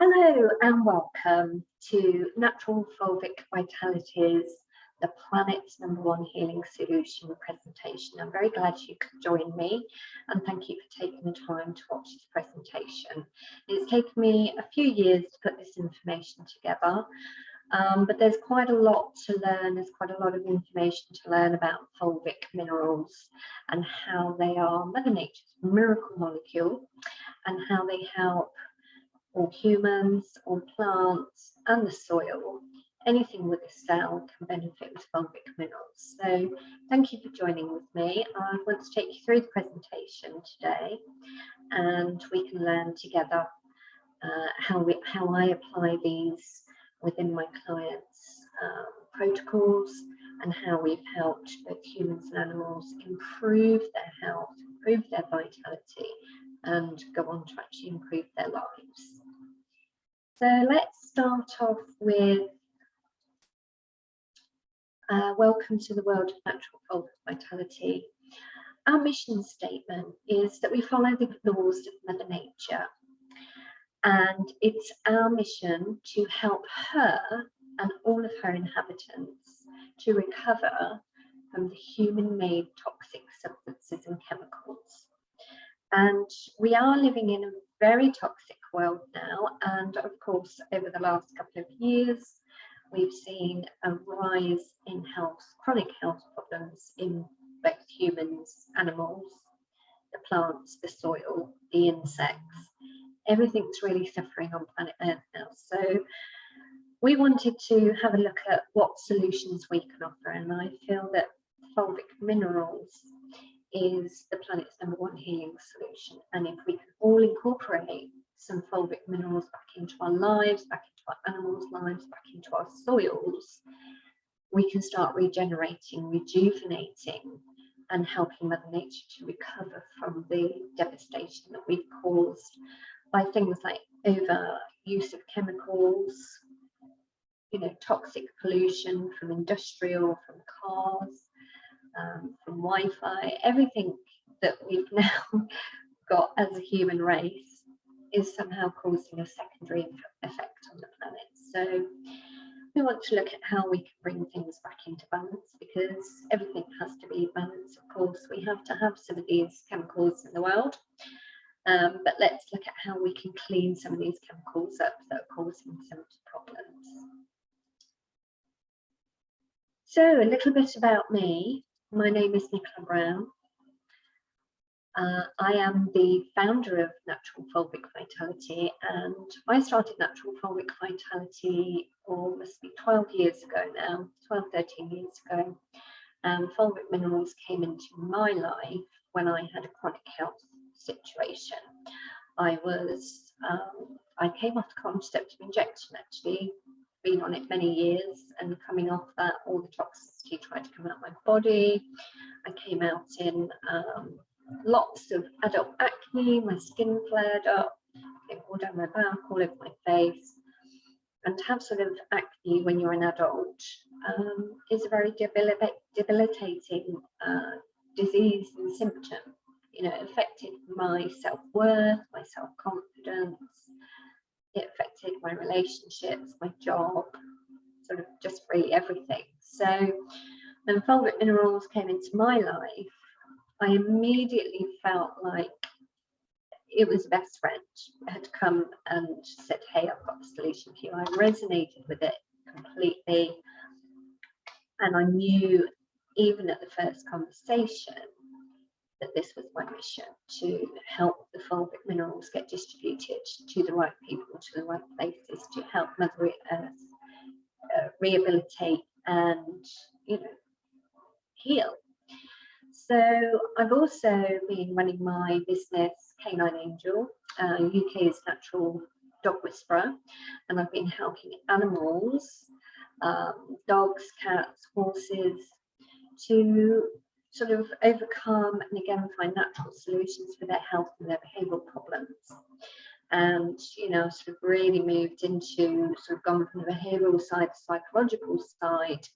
Hello and welcome to Natural Fulvic Vitality's The Planet's #1 Healing Solution presentation. I'm very glad you could join me and thank you for taking the time to watch this presentation. It's taken me a few years to put this information together, but there's quite a lot to learn. There's quite a lot of information to learn about fulvic minerals and how they are Mother Nature's miracle molecule and how they help all humans, all plants and the soil. Anything with a cell can benefit with fulvic minerals. So thank you for joining with me. I want to take you through the presentation today and we can learn together how I apply these within my clients' protocols and how we've helped both humans and animals improve their health, improve their vitality and go on to actually improve their lives. So let's start off with welcome to the world of natural fulvic vitality. Our mission statement is that we follow the laws of Mother Nature, and it's our mission to help her and all of her inhabitants to recover from the human-made toxic substances and chemicals. And we are living in a very toxic world now, and of course over the last couple of years we've seen a rise in chronic health problems in both humans, animals, the plants, the soil, the insects. Everything's really suffering on planet Earth now. So we wanted to have a look at what solutions we can offer, and I feel that fulvic minerals is the planet's #1 healing solution. And if we can all incorporate some fulvic minerals back into our lives, back into our animals' lives, back into our soils, we can start regenerating, rejuvenating, and helping Mother Nature to recover from the devastation that we've caused by things like overuse of chemicals, toxic pollution from industrial, from cars, from Wi-Fi. Everything that we've now got as a human race is somehow causing a secondary effect on the planet. So we want to look at how we can bring things back into balance, because everything has to be balanced. Of course, we have to have some of these chemicals in the world, but let's look at how we can clean some of these chemicals up that are causing some of the problems. So a little bit about me. My name is Nicola Brown. I am the founder of Natural Fulvic Vitality, and I started Natural Fulvic Vitality must be 12 years ago now, 12, 13 years ago. Fulvic minerals came into my life when I had a chronic health situation. I came off the contraceptive injection, actually, been on it many years, and coming off that, all the toxicity tried to come out of my body. I came out in lots of adult acne, my skin flared up, it all down my back, all over my face. And to have sort of acne when you're an adult is a very debilitating disease and symptom. It affected my self-worth, my self-confidence, it affected my relationships, my job, sort of just really everything. So when fulvic minerals came into my life, I immediately felt like it was a best friend. It had come and said, hey, I've got a solution for you. I resonated with it completely. And I knew, even at the first conversation, that this was my mission, to help the fulvic minerals get distributed to the right people, to the right places, to help Mother Earth rehabilitate and heal. So I've also been running my business, Canine Angel, UK's natural dog whisperer, and I've been helping animals, dogs, cats, horses, to sort of overcome and again find natural solutions for their health and their behavioural problems. And sort of really moved into, sort of gone from the behavioural side to psychological side,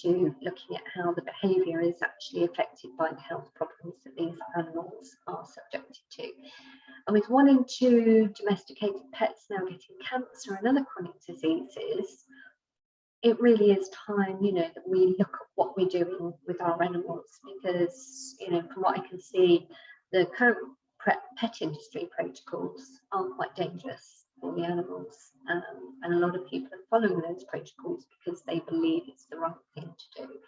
to looking at how the behaviour is actually affected by the health problems that these animals are subjected to. And with 1 in 2 domesticated pets now getting cancer and other chronic diseases, it really is time, that we look at what we're doing with our animals, because, from what I can see, the current pet industry protocols are quite dangerous for the animals, and a lot of people are following those protocols because they believe it's the right thing to do.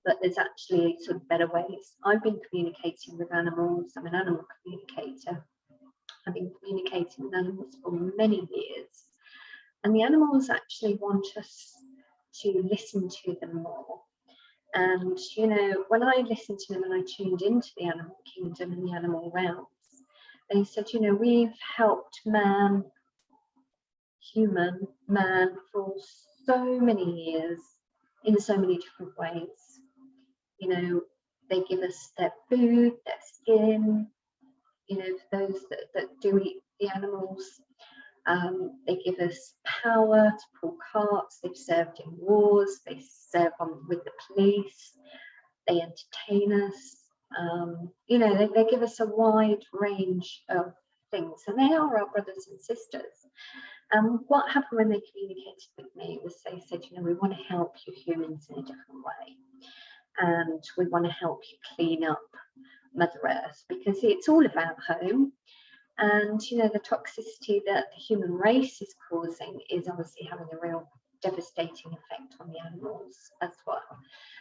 But there's actually sort of better ways. I've been communicating with animals. I'm an animal communicator. I've been communicating with animals for many years, and the animals actually want us to listen to them more. And when I listened to them and I tuned into the animal kingdom and the animal realms, they said, we've helped man for so many years in so many different ways. They give us their food, their skin, for those that do eat the animals. They give us power to pull carts. They've served in wars. They serve with the police. They entertain us. They give us a wide range of things, and they are our brothers and sisters. And what happened when they communicated with me was they said, we want to help you humans in a different way, and we want to help you clean up Mother Earth, because it's all of our home. And the toxicity that the human race is causing is obviously having a real devastating effect on the animals as well.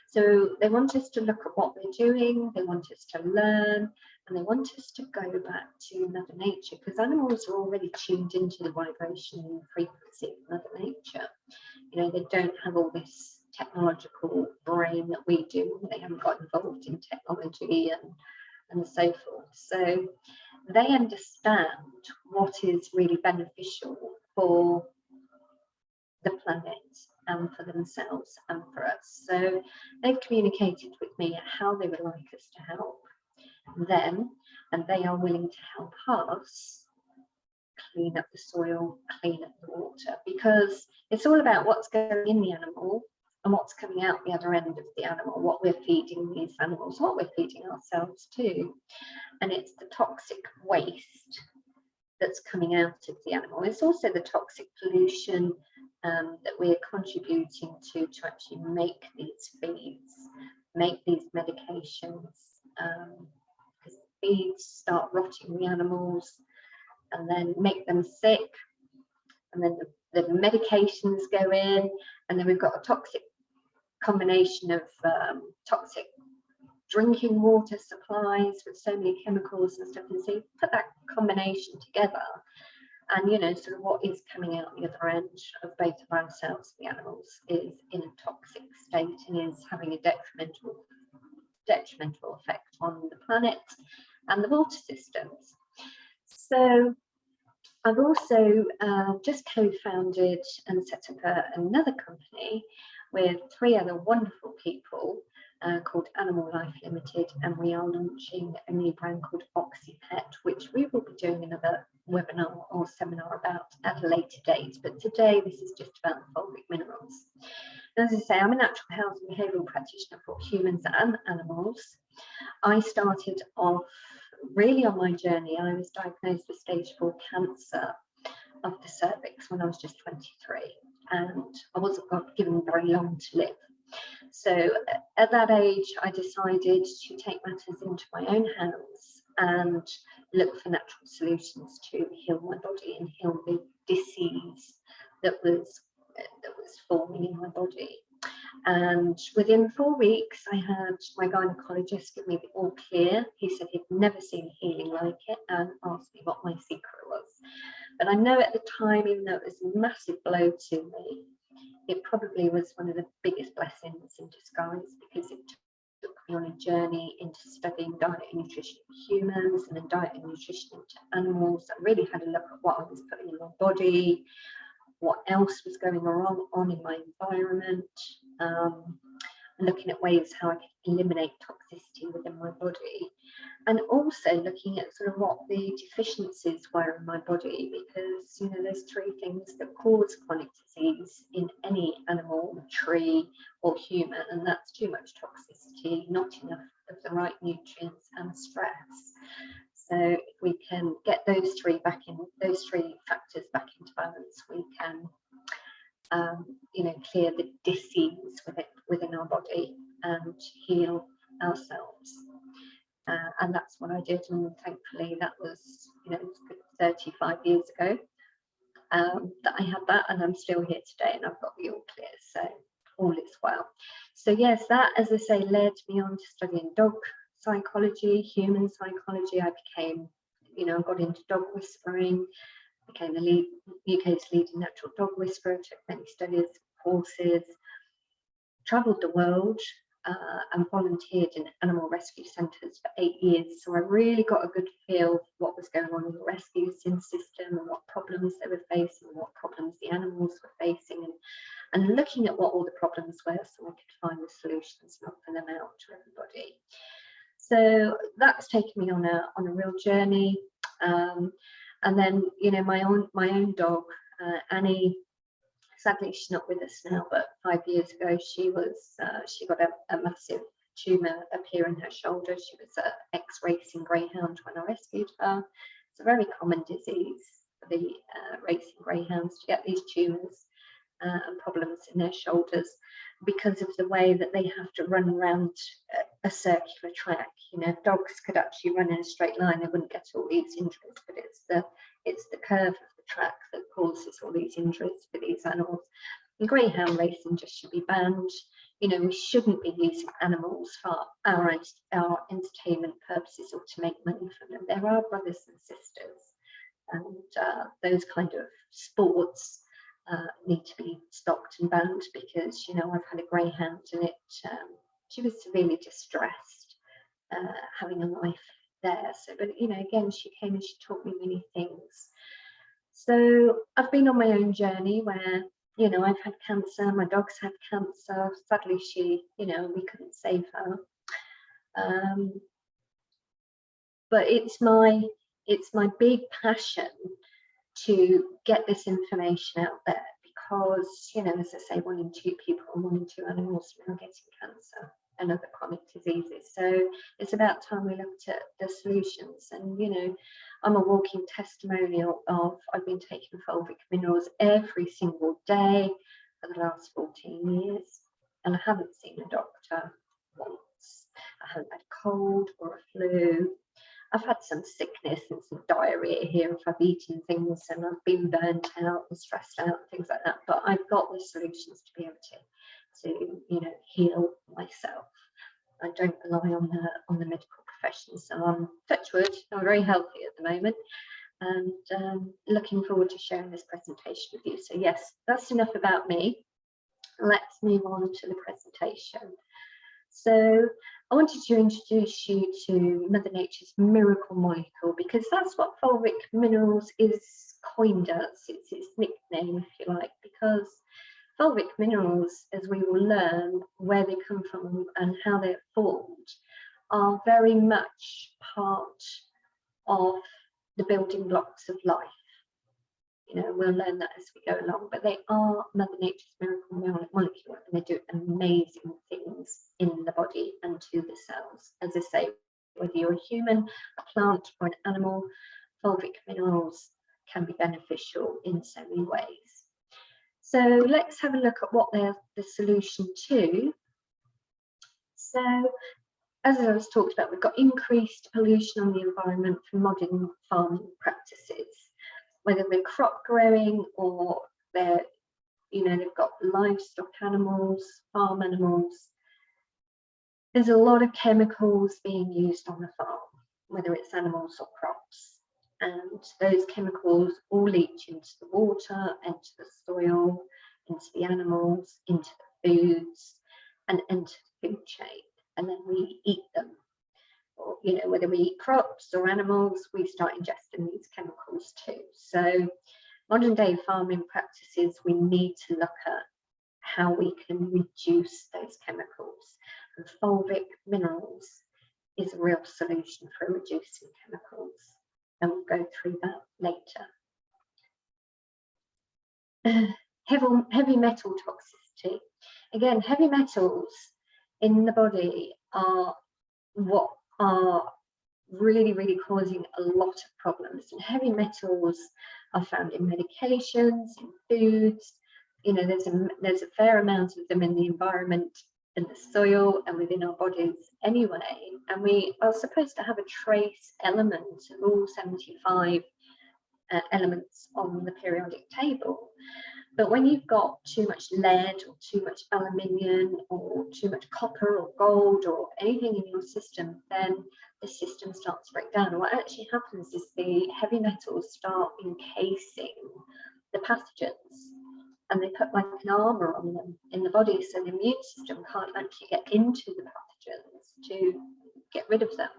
So they want us to look at what we're doing, they want us to learn, and they want us to go back to Mother Nature, because animals are already tuned into the vibration and frequency of Mother Nature. They don't have all this technological brain that we do. They haven't got involved in technology and so forth. So they understand what is really beneficial for the planet and for themselves and for us. So they've communicated with me how they would like us to help them, and they are willing to help us clean up the soil, clean up the water, because it's all about what's going in the animal and what's coming out the other end of the animal, what we're feeding these animals, what we're feeding ourselves too. And it's the toxic waste that's coming out of the animal. It's also the toxic pollution that we're contributing to actually make these feeds, make these medications, because feeds start rotting the animals and then make them sick, and then the medications go in, and then we've got a toxic combination of toxic drinking water supplies with so many chemicals and stuff. And so you put that combination together, and sort of what is coming out the other end of both of ourselves and the animals is in a toxic state and is having a detrimental effect on the planet and the water systems. So I've also just co-founded and set up another company with 3 other wonderful people called Animal Life Limited, and we are launching a new brand called OxyPet, which we will be doing another webinar or seminar about at a later date. But today this is just about the fulvic minerals. As I say, I'm a natural health and behavioural practitioner for humans and animals. I started off really on my journey. I was diagnosed with stage 4 cancer of the cervix when I was just 23, and I wasn't given very long to live. So at that age, I decided to take matters into my own hands and look for natural solutions to heal my body and heal the disease that was forming in my body. And within 4 weeks, I had my gynecologist give me the all clear. He said he'd never seen healing like it and asked me what my secret was. But I know at the time, even though it was a massive blow to me, it probably was one of the biggest blessings in disguise, because it took me on a journey into studying diet and nutrition for humans and then diet and nutrition into animals. I really had a look at what I was putting in my body, what else was going on in my environment. and looking at ways how I could eliminate toxicity within my body, and also looking at sort of what the deficiencies were in my body, because there's three things that cause chronic disease in any animal, tree or human, and that's too much toxicity, not enough of the right nutrients, and stress. So if we can get those three factors back into balance, we can clear the disease within our body and heal ourselves. And that's what I did, and thankfully that was 35 years ago that I had that, and I'm still here today, and I've got the all clear, so all is well. So yes, that, as I say, led me on to studying dog psychology, human psychology. I became, got into dog whispering, became the UK's leading natural dog whisperer, took many studies, courses, travelled the world, and volunteered in animal rescue centres for 8 years. So I really got a good feel of what was going on in the rescue system, and what problems they were facing, and what problems the animals were facing, and looking at what all the problems were, so I could find the solutions and offer them out to everybody. So that's taken me on a real journey. And then, my own dog, Annie. Sadly, she's not with us now, but 5 years ago, she got a massive tumour appear in her shoulder. She was an ex-racing greyhound when I rescued her. It's a very common disease for the racing greyhounds to get these tumours and problems in their shoulders because of the way that they have to run around a circular track. If dogs could actually run in a straight line, they wouldn't get all these injuries, but it's the curve of the track that causes all these injuries for these animals. And greyhound racing just should be banned. We shouldn't be using animals for our entertainment purposes or to make money from them. They're our brothers and sisters, and those kind of sports need to be stopped and banned, because I've had a greyhound, and she was severely distressed having a life there. So, but again, she came and she taught me many things. So I've been on my own journey where I've had cancer, my dog's had cancer. Sadly, we couldn't save her. But it's my big passion to get this information out there, because as I say, 1 in 2 people and 1 in 2 animals are now getting cancer and other chronic diseases. So it's about time we looked at the solutions. And I'm a walking testimonial of, I've been taking fulvic minerals every single day for the last 14 years, and I haven't seen a doctor once. I haven't had a cold or a flu. I've had some sickness and some diarrhea here if I've eaten things and I've been burnt out and stressed out and things like that, but I've got the solutions to be able to heal myself. I don't rely on the medical profession. So I'm, touch wood, I'm very healthy at the moment, and looking forward to sharing this presentation with you. So yes, that's enough about me. Let's move on to the presentation. So I wanted to introduce you to Mother Nature's miracle molecule, because that's what fulvic minerals is coined as. It's its nickname, if you like, because fulvic minerals, as we will learn where they come from and how they're formed, are very much part of the building blocks of life. We'll learn that as we go along, but they are Mother Nature's miracle molecule, and they do amazing things in the body and to the cells. As I say, whether you're a human, a plant, or an animal, fulvic minerals can be beneficial in so many ways. So let's have a look at what they're the solution to. So, as I was talked about, we've got increased pollution on the environment from modern farming practices, whether they're crop growing or they've got livestock animals, farm animals. There's a lot of chemicals being used on the farm, whether it's animals or crops. And those chemicals all leach into the water, into the soil, into the animals, into the foods, and into the food chain. And then we eat them. Or, whether we eat crops or animals, we start ingesting these chemicals too. So modern day farming practices, we need to look at how we can reduce those chemicals. And fulvic minerals is a real solution for reducing chemicals, and we'll go through that later. Heavy metal toxicity. Again, heavy metals in the body are what are really causing a lot of problems. And heavy metals are found in medications, in foods. You know, there's a fair amount of them in the environment, in the soil, and within our bodies anyway. And we are supposed to have a trace element of all 75 elements on the periodic table. But when you've got too much lead or too much aluminium or too much copper or gold or anything in your system, then the system starts to break down. And what actually happens is the heavy metals start encasing the pathogens, and they put like an armor on them in the body, so the immune system can't actually get into the pathogens to get rid of them.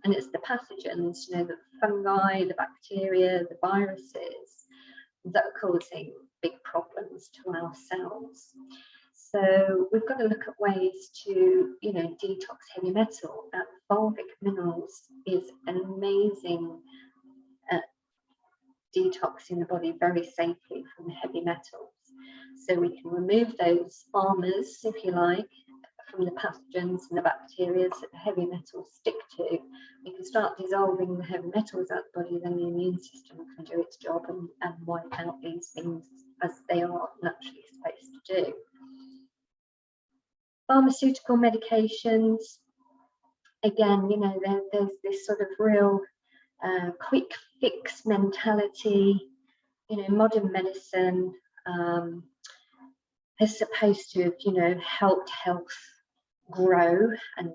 And it's the pathogens, you know, the fungi, the bacteria, the viruses that are causing big problems to our cells. So we've got to look at ways to, you know, detox heavy metal. Fulvic minerals is an amazing detoxing the body very safely from heavy metals. So we can remove those armors, if you like, from the pathogens and the bacteria that the heavy metals stick to. We can start dissolving the heavy metals out of the body, then the immune system can do its job and wipe out these things as they are naturally supposed to do. Pharmaceutical medications, again, you know, there's this sort of real quick fix mentality. You know, modern medicine is supposed to have, you know, helped health grow and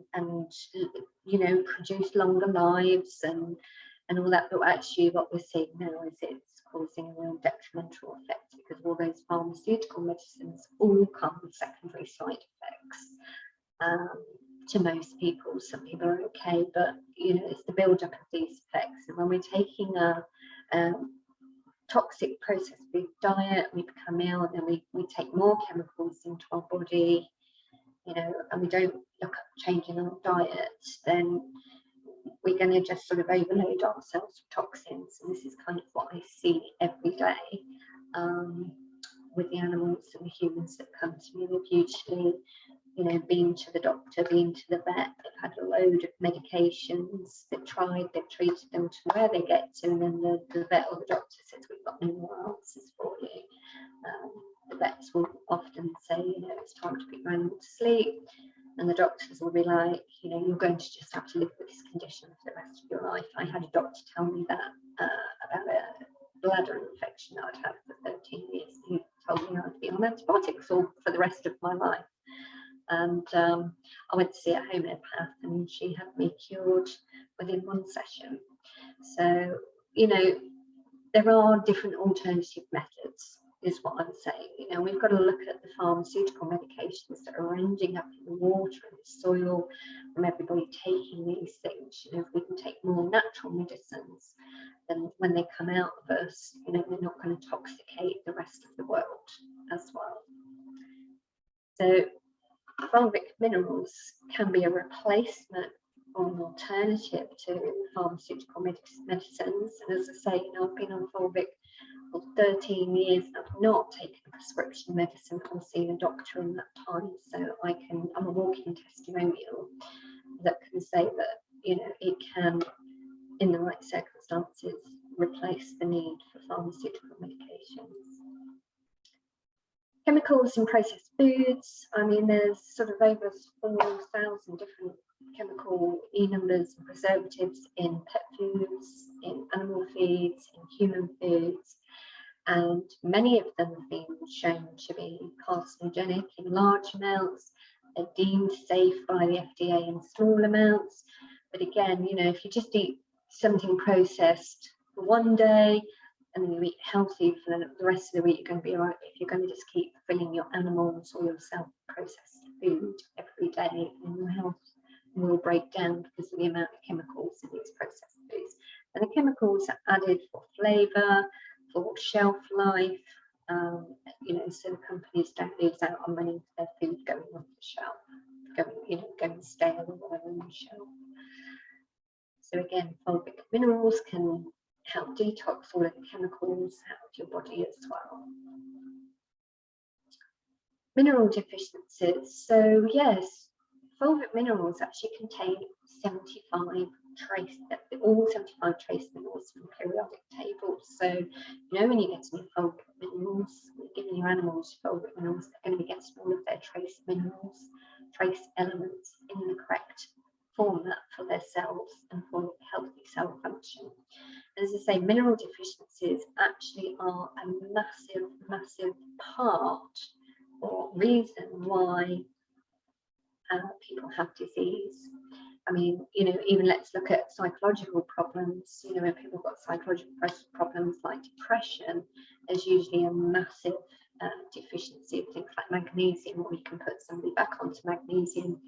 you know, produce longer lives and all that, but actually what we're seeing now is it's causing a real detrimental effect, because all those pharmaceutical medicines all come with secondary side effects. To most people, some people are okay, but you know, it's the build-up of these effects. And when we're taking a toxic processed food diet, we become ill, and then we take more chemicals into our body, you know, and we don't look at changing our diet, then we're going to just sort of overload ourselves with toxins. And this is kind of what I see every day with the animals and the humans that come to me. They've usually, you know, been to the doctor, been to the vet, they've had a load of medications, they've treated them to where they get to, and then the vet or the doctor says, we've got no more answers for you. The vets will often say, you know, it's time to put your animal to sleep, and the doctors will be like, you know, you're going to just have to live with this condition for the rest of your life. I had a doctor tell me that about a bladder infection that I'd had for 13 years. He told me I'd be on antibiotics all for the rest of my life. And I went to see a homeopath, and she had me cured within one session. So, you know, there are different alternative methods, is what I'm saying. You know, we've got to look at the pharmaceutical medications that are ending up in the water and the soil from everybody taking these things. You know, if we can take more natural medicines, then when they come out of us, you know, they're not going to toxicate the rest of the world as well. So fulvic minerals can be a replacement or an alternative to pharmaceutical medicines. And as I say, you know, I've been on fulvic for 13 years. I've not taken a prescription medicine or seen a doctor in that time. So I'm a walking testimonial that can say that, you know, it can, in the right circumstances, replace the need for pharmaceutical medications. Chemicals in processed foods. I mean, there's sort of over 4,000 different chemical numbers and preservatives in pet foods, in animal feeds, in human foods, and many of them have been shown to be carcinogenic in large amounts. They're deemed safe by the FDA in small amounts. But again, you know, if you just eat something processed for one day, and then you eat healthy for the rest of the week, you're going to be all right. If you're going to just keep filling your animals or yourself processed food every day, then your health will break down because of the amount of chemicals in these processed foods. And the chemicals are added for flavour, for shelf life. You know, so the companies companies don't lose out on money for their food going off the shelf, going stale or whatever on the shelf. So again, fulvic minerals can help detox all of the chemicals out of your body as well. Mineral deficiencies. So yes, fulvic minerals actually contain 75 all 75 trace minerals from periodic tables. So when you get any fulvic minerals, you're giving your animals fulvic minerals, they're going to be getting all of their trace minerals, trace elements in the correct format for their cells and for healthy cell function. As I say, mineral deficiencies actually are a massive part or reason why people have disease. I mean, even let's look at psychological problems. When people have got psychological problems like depression, there's usually a massive deficiency of things like magnesium, or you can put somebody back onto magnesium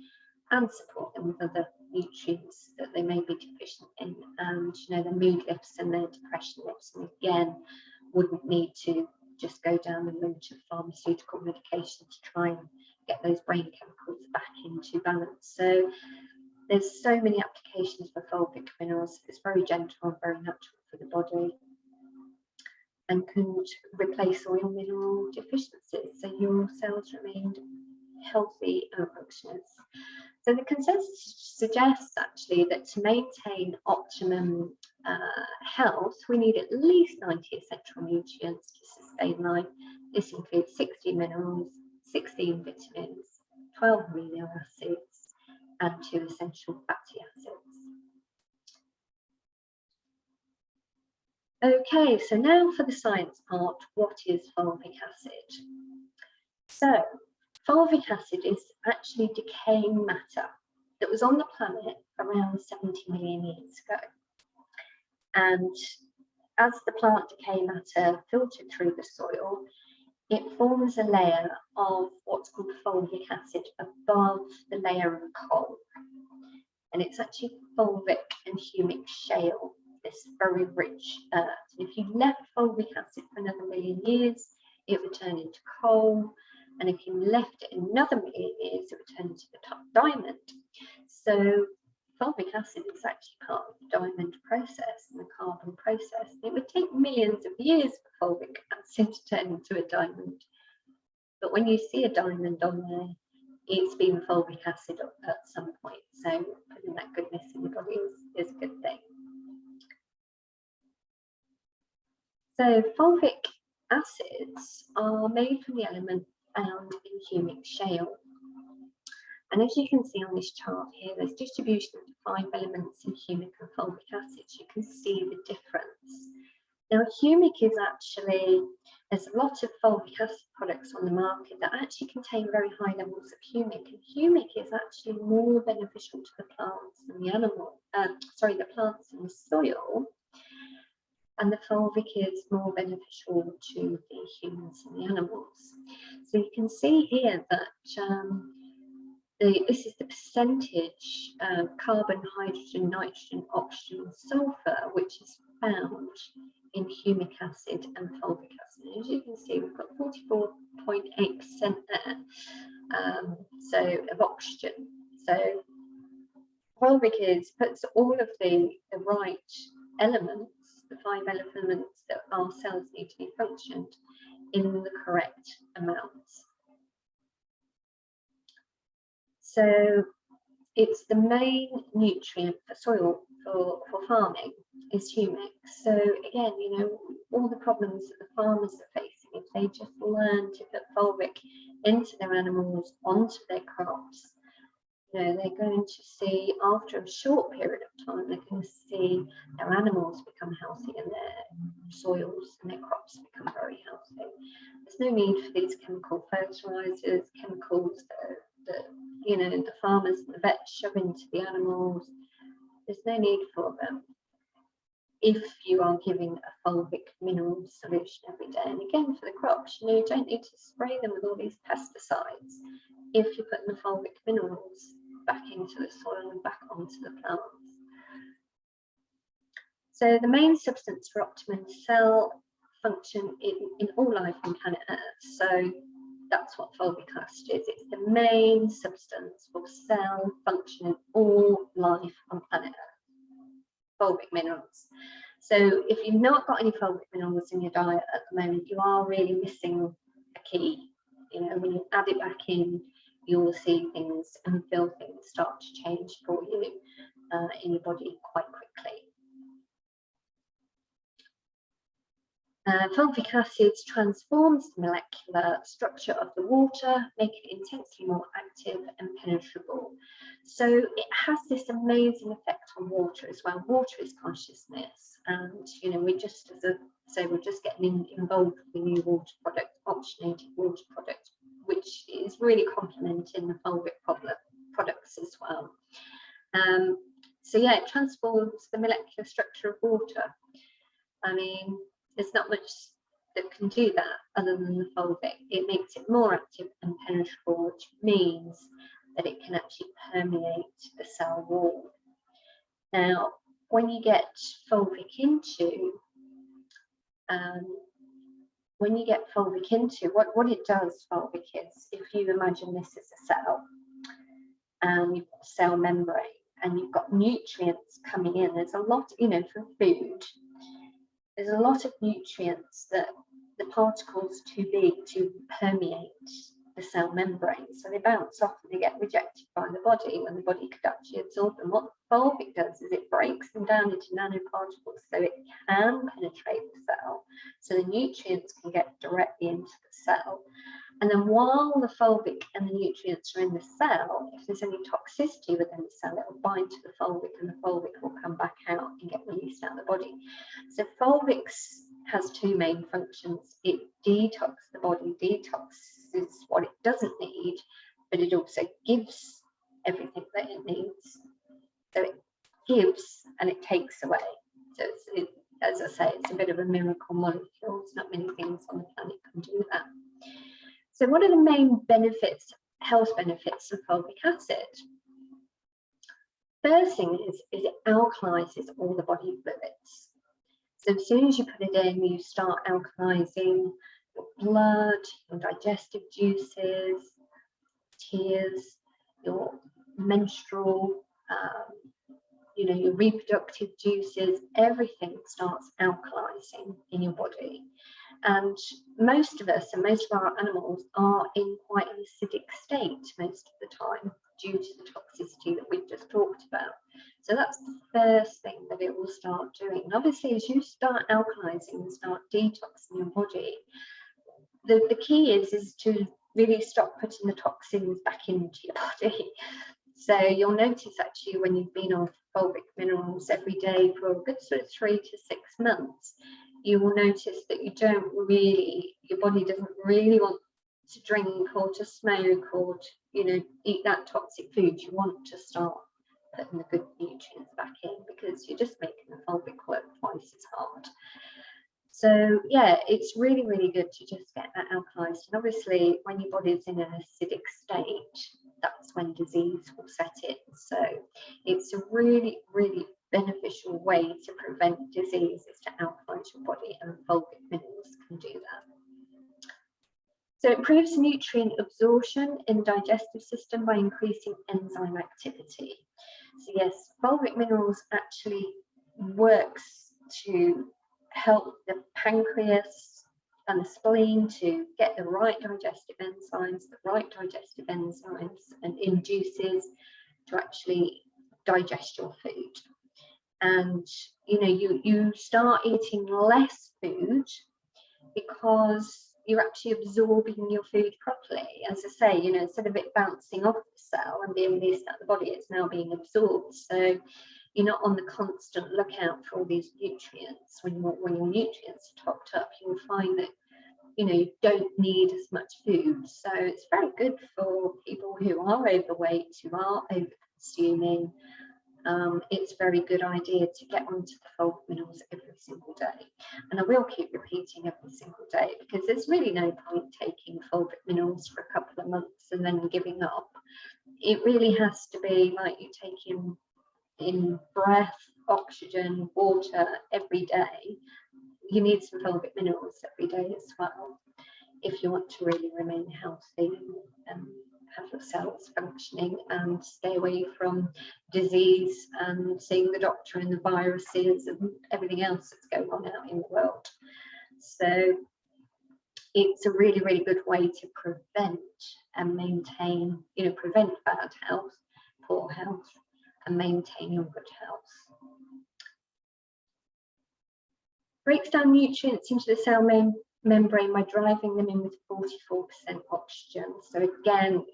and support them with other nutrients that they may be deficient in, and their mood lifts and their depression lifts, and again wouldn't need to just go down the route of pharmaceutical medication to try and get those brain chemicals back into balance. So there's so many applications for fulvic minerals. It's very gentle and very natural for the body, and can replace oil mineral deficiencies, so your cells remain healthy and functioning. So the consensus suggests actually that to maintain optimum health, we need at least 90 essential nutrients to sustain life. This includes 60 minerals, 16 vitamins, 12 amino acids, and 2 essential fatty acids. Okay, so now for the science part, what is fulvic acid? So fulvic acid is actually decaying matter that was on the planet around 70 million years ago. And as the plant decay matter filtered through the soil, it forms a layer of what's called fulvic acid above the layer of coal. And it's actually fulvic and humic shale, this very rich earth. And if you left fulvic acid for another million years, it would turn into coal. And if you left it another million years, it would turn into the top diamond. So fulvic acid is actually part of the diamond process and the carbon process. It would take millions of years for fulvic acid to turn into a diamond. But when you see a diamond on there, it's been fulvic acid at some point. So putting that goodness in your body is a good thing. So fulvic acids are made from the element found in humic shale. And as you can see on this chart here, there's distribution of the 5 elements in humic and fulvic acids. You can see the difference. Now, humic is actually, there's a lot of fulvic acid products on the market that actually contain very high levels of humic. And humic is actually more beneficial to the plants and the the plants and the soil. And the fulvic is more beneficial to the humans and the animals. So you can see here that this is the percentage of carbon, hydrogen, nitrogen, oxygen, and sulfur, which is found in humic acid and fulvic acid. And as you can see, we've got 44.8% there, of oxygen. So fulvic puts all of the right elements, the 5 elements that our cells need to be functioned, in the correct amounts. So it's the main nutrient for soil for farming is humic. So again, all the problems that the farmers are facing, if they just learn to put fulvic into their animals, onto their crops, they're going to see, after a short period of time, they're going to see their animals become healthy and their soils and their crops become very healthy. There's no need for these chemical fertilizers, chemicals that the farmers and the vets shove into the animals. There's no need for them if you are giving a fulvic mineral solution every day. And again, for the crops, you don't need to spray them with all these pesticides if you're putting the fulvic minerals back into the soil and back onto the plants. So the main substance for optimum cell function in all life on planet Earth. So That's what fulvic acid is. It's the main substance for cell function in all life on planet Earth, fulvic minerals. So if you've not got any fulvic minerals in your diet at the moment, you are really missing a key. You know, when you add it back in, you will see things and feel things start to change for you in your body quite quickly. Fulvic acid transforms the molecular structure of the water, making it intensely more active and penetrable. So it has this amazing effect on water as well. Water is consciousness, and you know, we're just we're just getting involved with the new water product, oxygenated water product, which is really complementing the fulvic products as well. So yeah, it transforms the molecular structure of water. I mean, there's not much that can do that other than the fulvic. It makes it more active and penetrable, which means that it can actually permeate the cell wall. Now, when you get fulvic into, what it does, fulvic is, if you imagine this as a cell, and you've got a cell membrane, and you've got nutrients coming in, there's a lot, you know, from food, there's a lot of nutrients that the particles too big to permeate the cell membrane, so they bounce off and they get rejected by the body when the body could actually absorb them. What fulvic does is it breaks them down into nanoparticles so it can penetrate the cell, so the nutrients can get directly into the cell. And then while the fulvic and the nutrients are in the cell, if there's any toxicity within the cell, it will bind to the fulvic and the fulvic will come back out and get released out of the body. So fulvic has two main functions. It detoxes the body. Detox is what it doesn't need, but it also gives everything that it needs. So it gives and it takes away. So as I say, it's a bit of a miracle molecule. There's not many things on the planet can do that. So what are the main benefits, health benefits of fulvic acid? First thing is it alkalizes all the body fluids. So as soon as you put it in, you start alkalizing your blood, your digestive juices, tears, your menstrual, you know, your reproductive juices, everything starts alkalizing in your body. And most of us and most of our animals are in quite an acidic state most of the time due to the toxicity that we've just talked about. So that's the first thing that it will start doing. And obviously, as you start alkalizing and start detoxing your body, the key is to really stop putting the toxins back into your body. So you'll notice actually when you've been on fulvic minerals every day for a good sort of 3 to 6 months, you will notice that your body doesn't really want to drink or to smoke or to, you know, eat that toxic food. You want to start putting the good nutrients back in because you're just making the fulvic work twice as hard. So yeah, it's really, really good to just get that alkalized. And obviously when your body's in an acidic state, that's when disease will set in. So it's a really, really beneficial way to prevent disease is to alkalize your body, and fulvic minerals can do that. So it improves nutrient absorption in the digestive system by increasing enzyme activity. So yes, fulvic minerals actually works to help the pancreas and the spleen to get the right digestive enzymes, and induces to actually digest your food. And you know, you start eating less food because you're actually absorbing your food properly. As I say, you know, instead of it bouncing off the cell and being released out of the body, it's now being absorbed. So you're not on the constant lookout for all these nutrients. When your nutrients are topped up, you'll find that, you know, you don't need as much food. So it's very good for people who are overweight, who are over consuming. It's a very good idea to get onto the fulvic minerals every single day. And I will keep repeating every single day because there's really no point taking fulvic minerals for a couple of months and then giving up. It really has to be like you taking in breath, oxygen, water every day. You need some fulvic minerals every day as well. if you want to really remain healthy and have your cells functioning and stay away from disease and seeing the doctor and the viruses and everything else that's going on out in the world. So it's a really, really good way to prevent and maintain, prevent bad health, poor health, and maintain your good health. Breaks down nutrients into the cell membrane by driving them in with 44% oxygen. So again,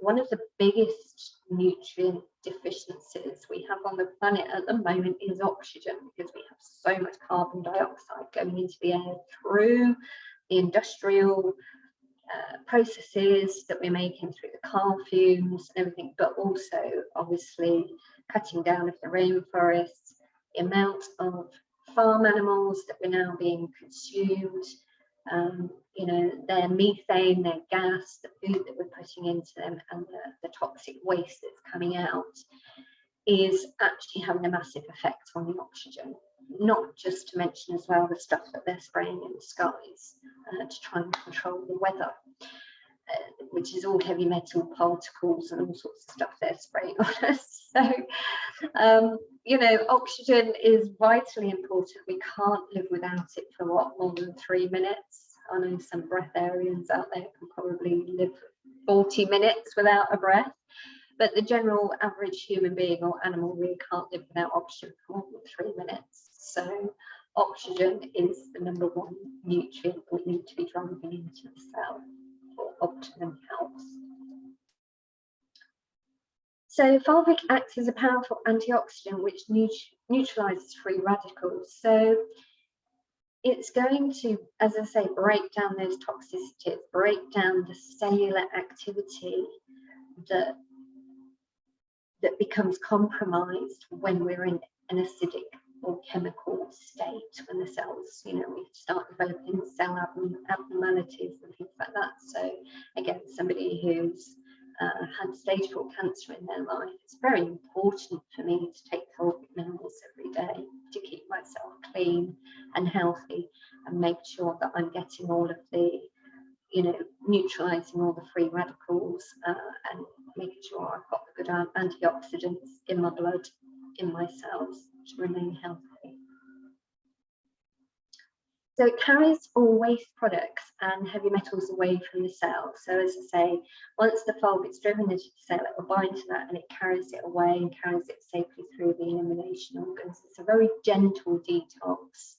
one of the biggest nutrient deficiencies we have on the planet at the moment is oxygen, because we have so much carbon dioxide going into the air through the industrial processes that we're making, through the car fumes and everything, but also obviously cutting down of the rainforests, the amount of farm animals that were now being consumed, their methane, their gas, the food that we're putting into them, and the toxic waste that's coming out is actually having a massive effect on the oxygen. Not just to mention as well the stuff that they're spraying in the skies to try and control the weather, which is all heavy metal particles and all sorts of stuff they're spraying on us. So, oxygen is vitally important. We can't live without it for more than 3 minutes. I know some breatharians out there can probably live 40 minutes without a breath, but the general average human being or animal really can't live without oxygen for more than 3 minutes. So oxygen is the #1 nutrient we need to be driving into the cell for optimum health. So Fulvic acts as a powerful antioxidant which neutralizes free radicals. So it's going to, as I say, break down those toxicities, break down the cellular activity that becomes compromised when we're in an acidic or chemical state, when the cells, we start developing cell abnormalities and things like that. So again, somebody who's had stage 4 cancer in their life, it's very important for me to take fulvic minerals every day to keep myself clean and healthy and make sure that I'm getting all of the, neutralizing all the free radicals and making sure I've got the good antioxidants in my blood, in my cells, to remain healthy. So it carries all waste products and heavy metals away from the cell. So as I say, once the fulvic's driven into the cell, it will bind to that and it carries it away and carries it safely through the elimination organs. It's a very gentle detox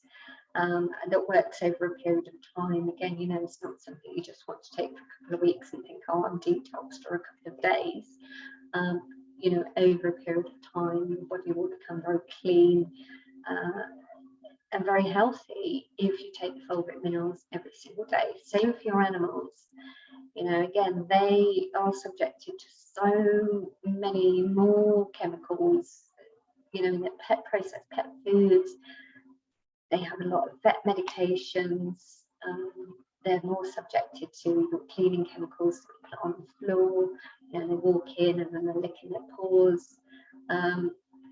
that works over a period of time. Again, it's not something you just want to take for a couple of weeks and think, oh, I'm detoxed, or a couple of days. Over a period of time, your body will become very clean and very healthy if you take the fulvic minerals every single day. Same for your animals. Again, they are subjected to so many more chemicals, in the processed pet foods. They have a lot of vet medications. They're more subjected to your cleaning chemicals that you put on the floor. They walk in and then they're licking their paws.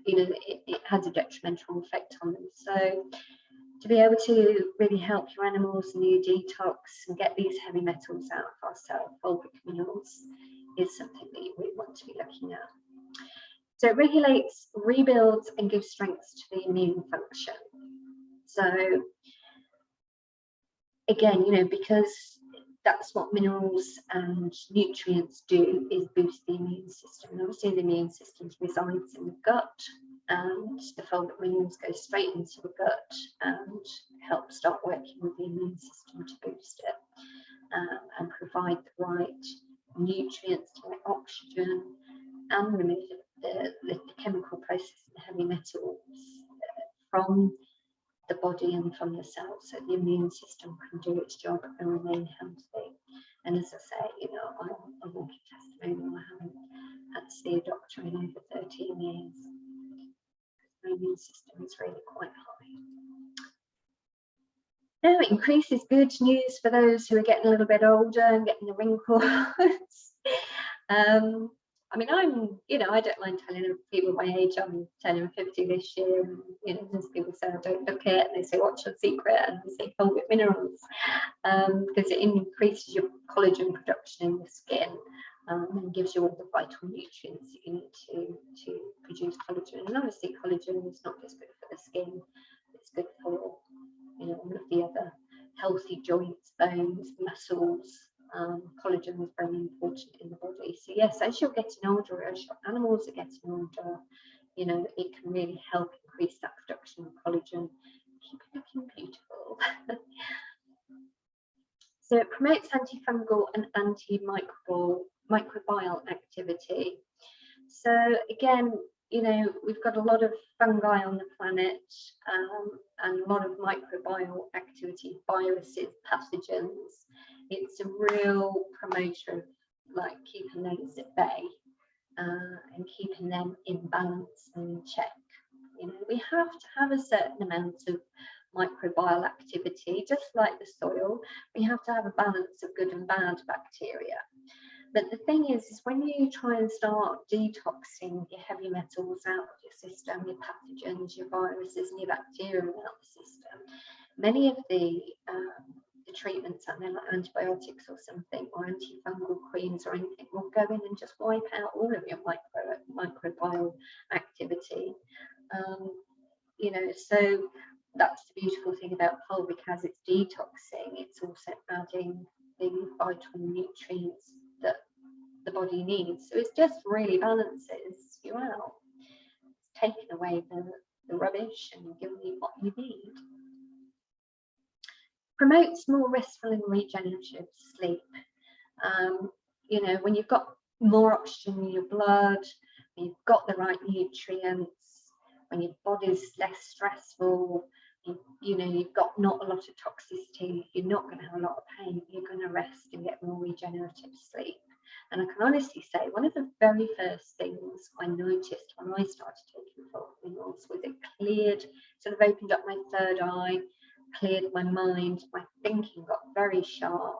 It has a detrimental effect on them. So to be able to really help your animals and you detox and get these heavy metals out of our cell, fulvic minerals is something that you really want to be looking at. So it regulates, rebuilds and gives strength to the immune function. So again, because that's what minerals and nutrients do, is boost the immune system. And obviously the immune system resides in the gut, and the fulvic minerals go straight into the gut and help start working with the immune system to boost it and provide the right nutrients to like oxygen and remove the chemical process and heavy metals from the body and from the cells, so the immune system can do its job and remain healthy. And as I say, I'm a walking testimonial. I haven't had to see a doctor in over 13 years. My immune system is really quite high. Now, it increases good news for those who are getting a little bit older and getting the wrinkles. I mean, I don't mind telling people my age. I'm turning 50 this year, and there's people say I don't look it, and they say what's your secret, and they say fulvic minerals, because it increases your collagen production in the skin, and gives you all the vital nutrients that you need to produce collagen. And obviously, collagen is not just good for the skin; it's good for all of the other healthy joints, bones, muscles. Collagen is very important in the body. So yes, as you're getting older, as your animals are getting older, it can really help increase that production of collagen, keep it looking beautiful. So it promotes antifungal and microbial activity. So again, we've got a lot of fungi on the planet, and a lot of microbial activity, viruses, pathogens. It's a real promoter of keeping those at bay, and keeping them in balance and in check. We have to have a certain amount of microbial activity, just like the soil. We have to have a balance of good and bad bacteria. But the thing is when you try and start detoxing your heavy metals out of your system, your pathogens, your viruses, and your bacteria out of the system, many of the treatments out there, like antibiotics or something, or antifungal creams or anything, will go in and just wipe out all of your microbial activity. So that's the beautiful thing about fulvic. As it's detoxing, it's also adding the vital nutrients that the body needs. So it just really balances you out. It's taking away the rubbish and giving you what you need. Promotes more restful and regenerative sleep. When you've got more oxygen in your blood, you've got the right nutrients, when your body's less stressful, you've got not a lot of toxicity, you're not going to have a lot of pain, you're going to rest and get more regenerative sleep. And I can honestly say one of the very first things I noticed when I started taking fulvic minerals was it cleared, sort of opened up my third eye, cleared my mind, my thinking got very sharp,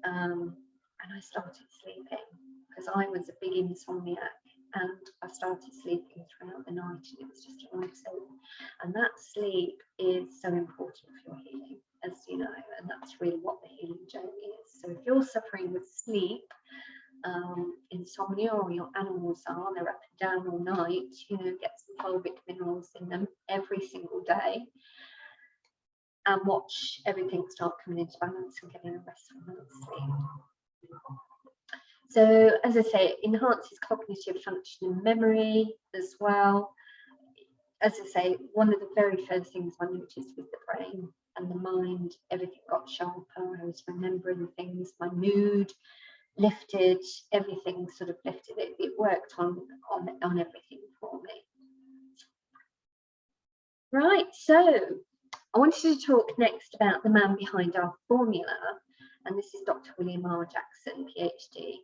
and I started sleeping, because I was a big insomniac, and I started sleeping throughout the night, and it was just a lifesaver. And that sleep is so important for your healing, as you know, and that's really what the healing journey is. So if you're suffering with sleep, insomnia, or your animals are, they're up and down all night, get some fulvic minerals in them every single day, and watch everything start coming into balance and getting a restful night's sleep. So as I say, it enhances cognitive function and memory as well. As I say, one of the very first things I noticed was the brain and the mind. Everything got sharper. I was remembering things. My mood lifted. Everything sort of lifted. It worked on everything for me. Right. So I wanted to talk next about the man behind our formula, and this is Dr. William R. Jackson, PhD.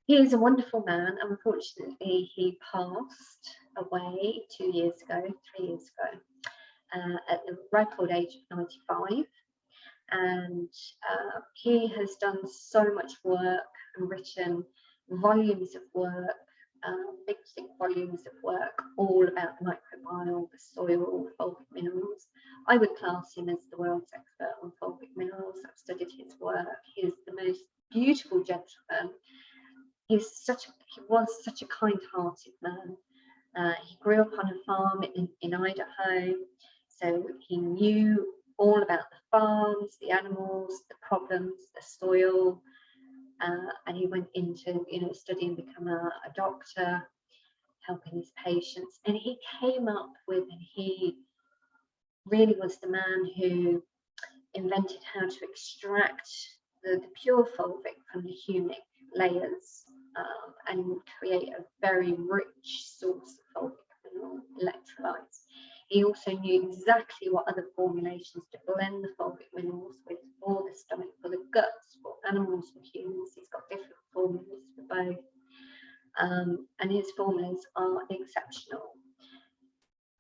He is a wonderful man. Unfortunately, he passed away 3 years ago, at the ripe old age of 95. And he has done so much work and written volumes of work, big volumes of work, all about the microbiome, the soil, fulvic minerals. I would class him as the world's expert on fulvic minerals. I've studied his work. He is the most beautiful gentleman. He was such a kind-hearted man. He grew up on a farm in Idaho, so he knew all about the farms, the animals, the problems, the soil, and he went into study and become a doctor, helping his patients. And he came up with, and he really was the man who invented how to extract the pure fulvic from the humic layers, and create a very rich source of fulvic mineral electrolytes. He also knew exactly what other formulations to blend the fulvic minerals with for the stomach, for the guts, for animals, for humans. He's got different formulas for both, and his formulas are exceptional.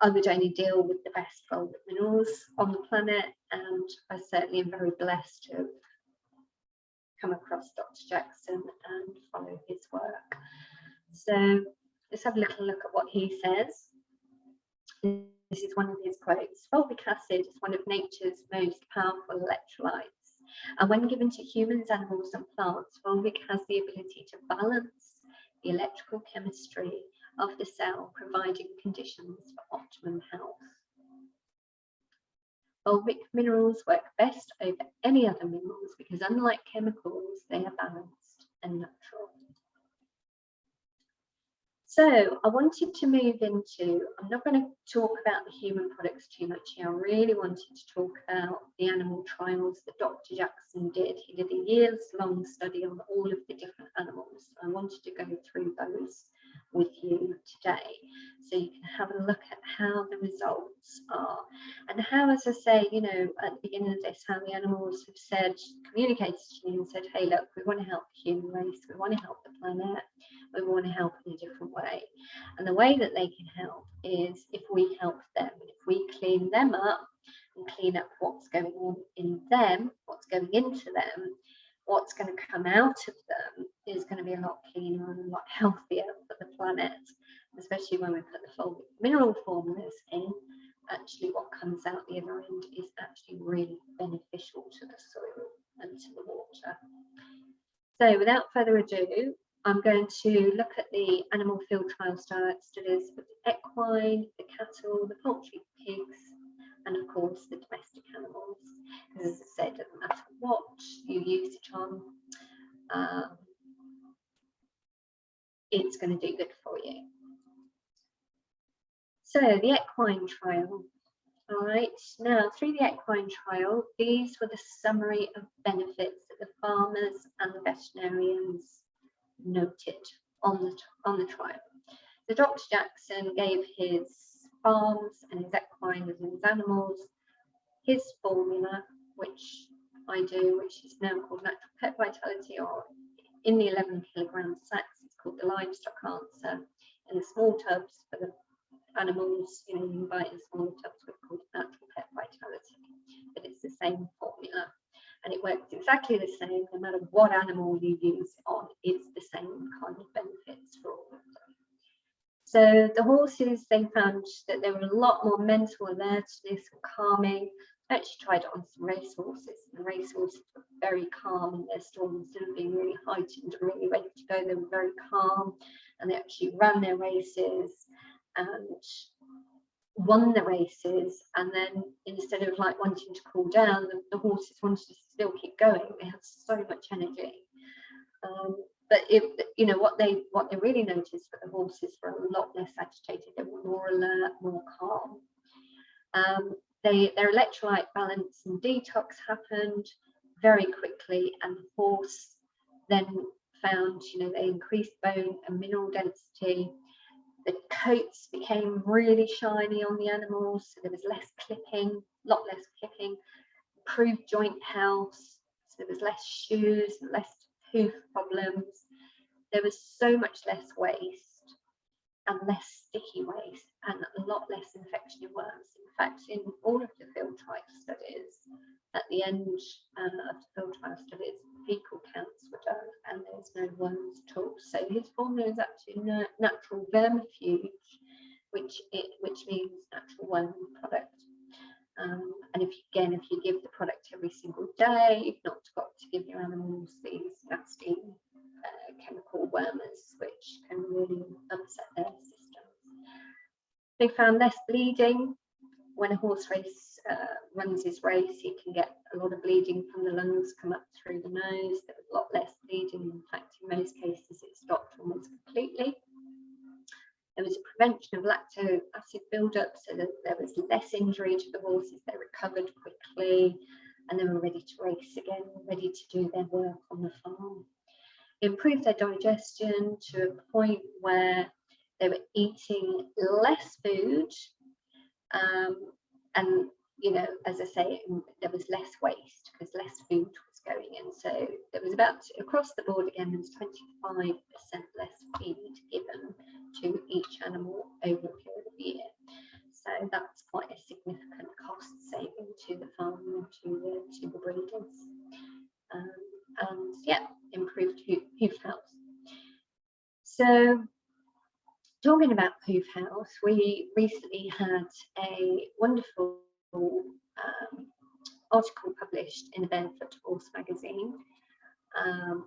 I would only deal with the best fulvic minerals on the planet, and I certainly am very blessed to have come across Dr. Jackson and follow his work. So let's have a little look at what he says. This is one of his quotes. Fulvic acid is one of nature's most powerful electrolytes. And when given to humans, animals, and plants, fulvic has the ability to balance the electrical chemistry of the cell, providing conditions for optimum health. Fulvic minerals work best over any other minerals because, unlike chemicals, they are balanced and natural. So I wanted to move into, I'm not going to talk about the human products too much here. I really wanted to talk about the animal trials that Dr. Jackson did. He did a years-long study on all of the different animals. I wanted to go through those with you today, so you can have a look at how the results are, and how, as I say, you know, at the beginning of this, how the animals have said, communicated to you and said, hey, look, we want to help the human race, we want to help the planet, we want to help in a different way. And the way that they can help is if we help them, if we clean them up and clean up what's going on in them, what's going into them, what's going to come out of them is going to be a lot cleaner and a lot healthier for the planet, especially when we put the fulvic mineral formulas in. Actually, what comes out the other end is actually really beneficial to the soil and to the water. So without further ado, I'm going to look at the animal field trial studies of the equine, the cattle, the poultry, pigs, and of course the domestic animals. Because, as I said, it doesn't matter what you use it on, it's going to do good for you. So the equine trial. All right, now through the equine trial, these were the summary of benefits that the farmers and the veterinarians noted on the trial. So Dr. Jackson gave his farms and his equine and his animals his formula, which I do, which is now called Natural Pet Vitality, or in the 11 kilogram sacks, it's called the livestock answer. In the small tubs for the animals, you know, you can buy it in smaller tubs, it's called Natural Pet Vitality, but it's the same formula. And it works exactly the same, no matter what animal you use it on, it's the same kind of benefits for all of them. So the horses, they found that there were a lot more mental alertness and calming. I actually tried it on some race horses, and the race horses were very calm in their storm. Instead of being really heightened and really ready to go, they were very calm, and they actually ran their races and won the races. And then instead of like wanting to cool down, the horses wanted to still keep going. They had so much energy. But you know, what they really noticed for the horses were a lot less agitated. They were more alert, more calm. Their electrolyte balance and detox happened very quickly, and the horse then found, you know, they increased bone and mineral density. The coats became really shiny on the animals, so there was less clipping, a lot less clipping. Improved joint health, so there was less shoes, less hoof problems. There was so much less waste and less sticky waste, and a lot less infection in worms. In fact, in all of the field trial studies, at the end of the field trial studies, fecal counts were done and there's no worms at all. So his formula is actually natural vermifuge, which means natural worm product. And if you give the product every single day, you've not got to give your animals these nasty chemical wormers, which can really upset their systems. They found less bleeding. When a horse runs his race, he can get a lot of bleeding from the lungs come up through the nose. There was a lot less bleeding. In fact, in most cases, it stopped almost completely. There was a prevention of lactic acid buildup, so that there was less injury to the horses. They recovered quickly, and they were ready to race again, ready to do their work on the farm. Improved their digestion to a point where they were eating less food, and, you know, as I say, there was less waste because less food was going in. So there was about, across the board again, there was 25% less feed given to each animal over a period of a year. So that's quite a significant cost saving to the farmer and to the breeders. And yeah, improved hoof health. So Talking about Poof House, we recently had a wonderful article published in the Barefoot Horse magazine,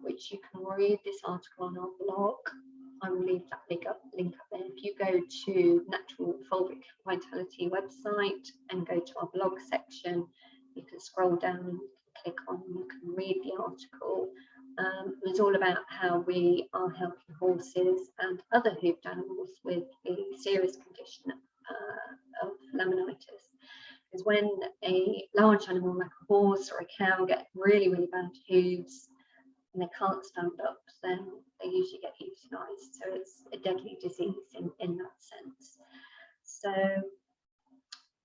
which you can read this article on our blog. I will leave that link up there. If you go to Natural Fulvic Vitality website and go to our blog section, you can scroll down and click on, you can read the article. It was all about how we are helping horses and other hoofed animals with the serious condition of laminitis. Because when a large animal like a horse or a cow get really, really bad hooves and they can't stand up, then they usually get euthanized. So it's a deadly disease in that sense. So,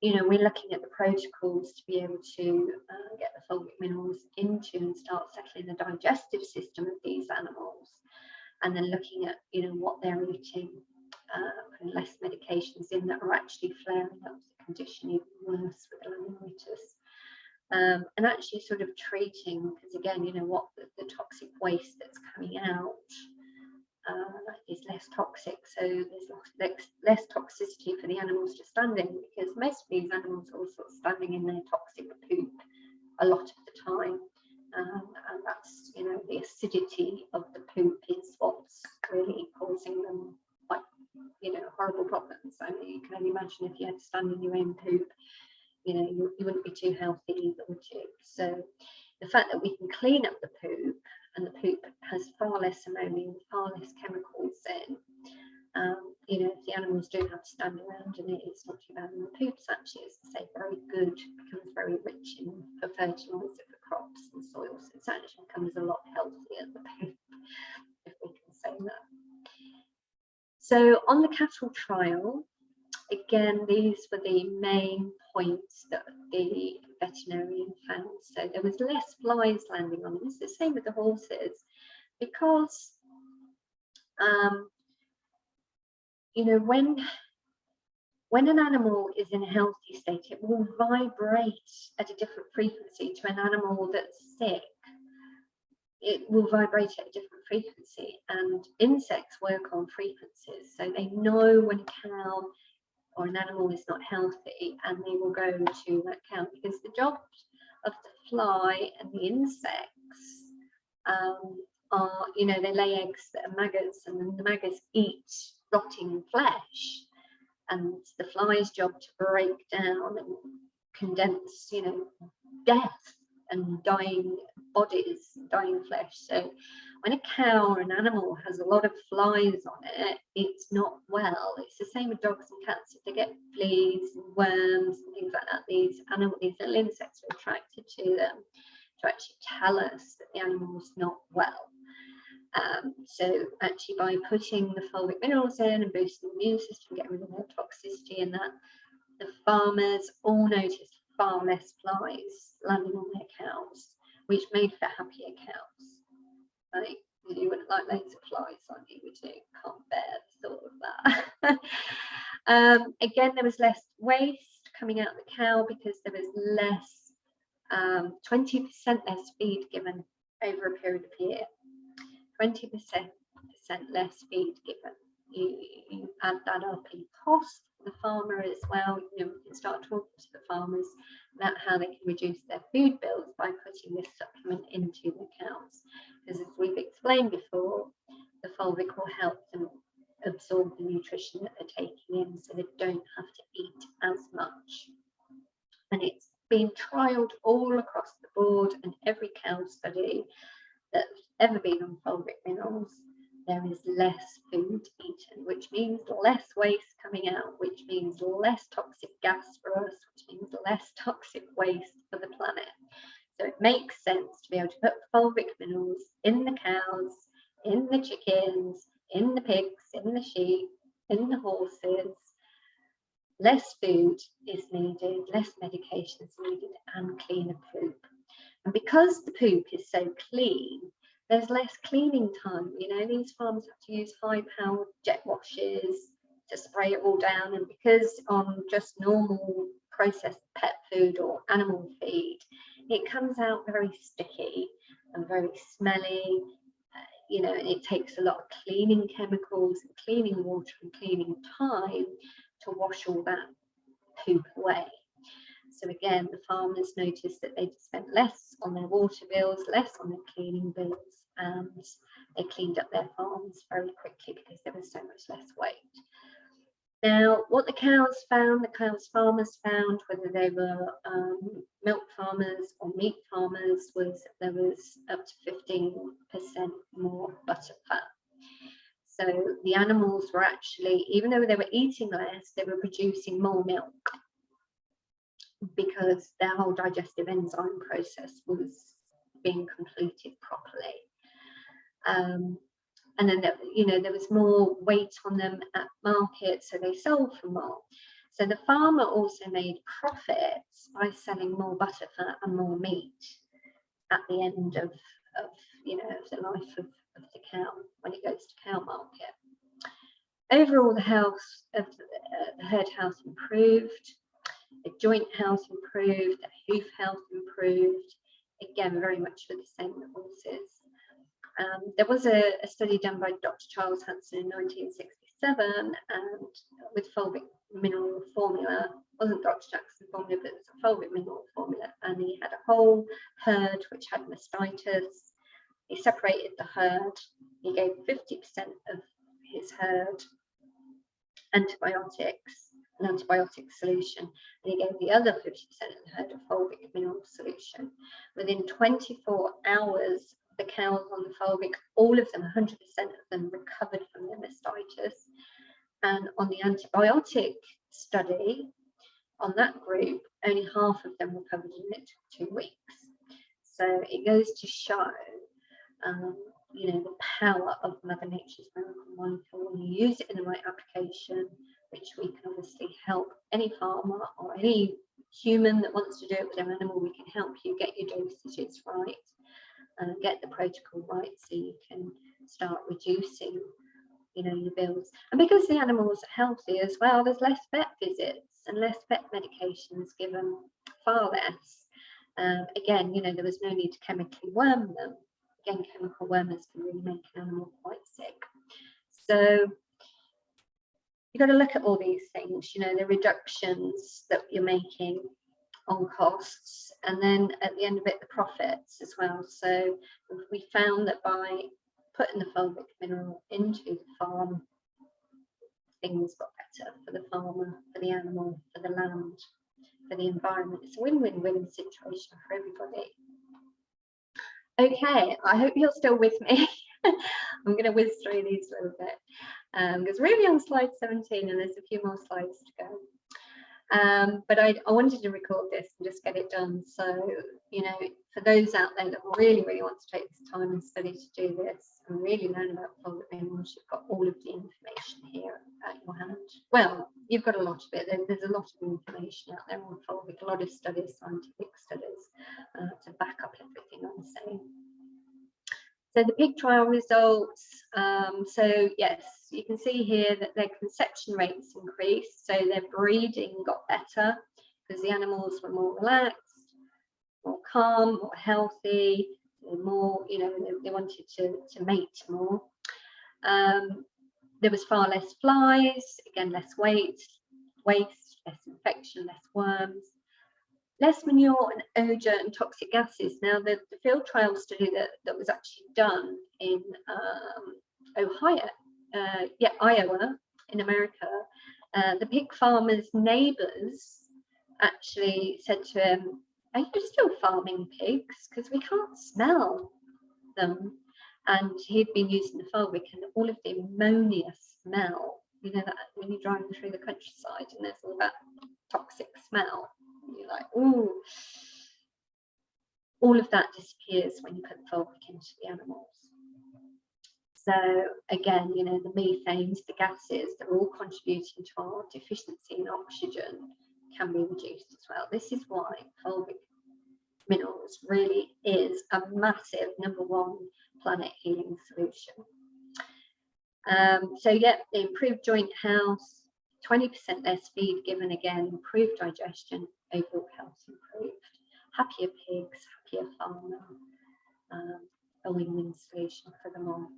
you know, we're looking at the protocols to be able to get the fulvic minerals into and start settling the digestive system of these animals, and then looking at, you know, what they're eating, and less medications in that are actually flaring up the condition even worse with laminitis. And actually sort of treating, because again, you know, what the toxic waste that's coming out is less toxic, so there's less toxicity for the animals to stand in, because most of these animals are also standing in their toxic poop a lot of the time, and that's, you know, the acidity of the poop is what's really causing them, like, you know, horrible problems. I mean, you can only imagine if you had to stand in your own poop, you know, you wouldn't be too healthy either, would you? So the fact that we can clean up the poop, and the poop has far less ammonia, far less chemicals in, you know, if the animals do have to stand around in it, it's not too bad. And the poop's actually, as I say, very good, becomes very rich in for fertiliser for crops and soils. It actually becomes a lot healthier, the poop, if we can say that. So on the cattle trial, again, these were the main points that the veterinarian found. So there was less flies landing on them. It's the same with the horses, because you know, when an animal is in a healthy state, it will vibrate at a different frequency to an animal that's sick. It will vibrate at a different frequency, and insects work on frequencies, so they know when a cow or an animal is not healthy, and they will go to that cow, because the job of the fly and the insects are, you know, they lay eggs that are maggots, and then the maggots eat rotting flesh, and the fly's job to break down and condense, you know, death and dying bodies, dying flesh. So when a cow or an animal has a lot of flies on it, it's not well. It's the same with dogs and cats. If they get fleas and worms and things like that, these little insects are attracted to them to actually tell us that the animal's not well. So actually, by putting the fulvic minerals in and boosting the immune system, getting rid of the toxicity and that, the farmers all noticed far less flies landing on their cows, which made for happier cows. Like, you wouldn't like loads of flies on you, would you? Can't bear the thought of that. Again, there was less waste coming out of the cow, because there was less, 20% less feed given over a period of a year. 20% less feed given. You add that up in cost for the farmer as well. You know, we can start talking to the farmers about how they can reduce their food bills by putting this supplement into the cows. Because as we've explained before, the fulvic will help them absorb the nutrition that they're taking in, so they don't have to eat as much. And it's been trialled all across the board, and every cow study that's ever been on fulvic minerals, there is less food eaten, which means less waste coming out, which means less toxic gas for us, which means less toxic waste for the planet. So it makes sense to be able to put fulvic minerals in the cows, in the chickens, in the pigs, in the sheep, in the horses. Less food is needed, less medication is needed, and cleaner poop. And because the poop is so clean, there's less cleaning time. You know, these farms have to use high-powered jet washes to spray it all down. And because on just normal processed pet food or animal feed, it comes out very sticky and very smelly. you know, it takes a lot of cleaning chemicals and cleaning water and cleaning time to wash all that poop away. So again, the farmers noticed that they spent less on their water bills, less on their cleaning bills, and they cleaned up their farms very quickly because there was so much less waste. Now, what the cows found, the cows farmers found, whether they were milk farmers or meat farmers, was there was up to 15% more butter fat. So the animals were actually, even though they were eating less, they were producing more milk because their whole digestive enzyme process was being completed properly. And then, you know, there was more weight on them at market, so they sold for more. So the farmer also made profits by selling more butter fat and more meat at the end of you know, the life of the cow when it goes to cow market. Overall, the health of the herd health improved, the joint health improved, the hoof health improved, again, very much for the same horses. There was a study done by Dr. Charles Hanson in 1967 and with Fulvic mineral formula. It wasn't Dr. Jackson formula, but it was a Fulvic mineral formula, and he had a whole herd which had mastitis. He separated the herd. He gave 50% of his herd antibiotics, an antibiotic solution, and he gave the other 50% of the herd a Fulvic mineral solution. Within 24 hours, the cows on the Fulvic, all of them, 100% of them, recovered from their mastitis. And on the antibiotic study, on that group, only half of them recovered in it 2 weeks. So it goes to show, you know, the power of Mother Nature's miracle molecule when you use it in the right application, which we can obviously help any farmer or any human that wants to do it with their animal. We can help you get your dosages right. Get the protocol right so you can start reducing, you know, your bills. And because the animals are healthy as well, there's less vet visits and less vet medications given, far less. Again, you know, there was no need to chemically worm them. Again, chemical wormers can really make an animal quite sick. So you've got to look at all these things, you know, the reductions that you're making on costs, and then at the end of it, the profits as well. So we found that by putting the Fulvic mineral into the farm, things got better for the farmer, for the animal, for the land, for the environment. It's a win-win-win situation for everybody. Okay, I hope you're still with me. I'm going to whiz through these a little bit because we're really on slide 17 and there's a few more slides to go. But I wanted to record this and just get it done. So, you know, for those out there that really, really want to take this time and study to do this and really learn about Fulvic minerals, you've got all of the information here at your hand. Well, you've got a lot of it. There's a lot of information out there on Fulvic, a lot of studies, scientific studies to back up everything I'm saying. So the pig trial results, so yes, you can see here that their conception rates increased, so their breeding got better because the animals were more relaxed, more calm, more healthy, more, you know, they wanted to mate more. There was far less flies, again, less waste, less infection, less worms. Less manure and odour and toxic gases. Now, the field trial study that was actually done in Iowa, in America, the pig farmer's neighbours actually said to him, "Are you still farming pigs? Because we can't smell them." And he'd been using the Fulvic, and all of the ammonia smell, you know, that when you're driving through the countryside and there's all that toxic smell. You're like, ooh, all of that disappears when you put Fulvic into the animals. So again, you know, the methanes, the gases, they're all contributing to our deficiency in oxygen can be reduced as well. This is why Fulvic minerals really is a massive #1 planet healing solution. So yeah, the improved joint health, 20% less feed given, again, improved digestion, overall health improved, happier pigs, happier farmer, a win-win solution for them all.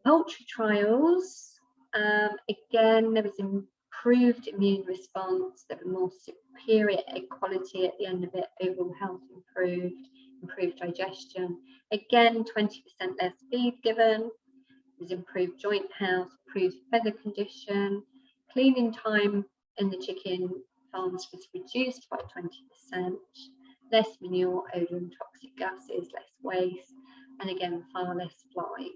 Poultry trials, again, there was improved immune response, there was more superior egg quality at the end of it, overall health improved digestion. Again, 20% less feed given, there's improved joint health, improved feather condition, cleaning time in the chicken farms was reduced by 20%, less manure, odour and toxic gases, less waste, and again, far less flies.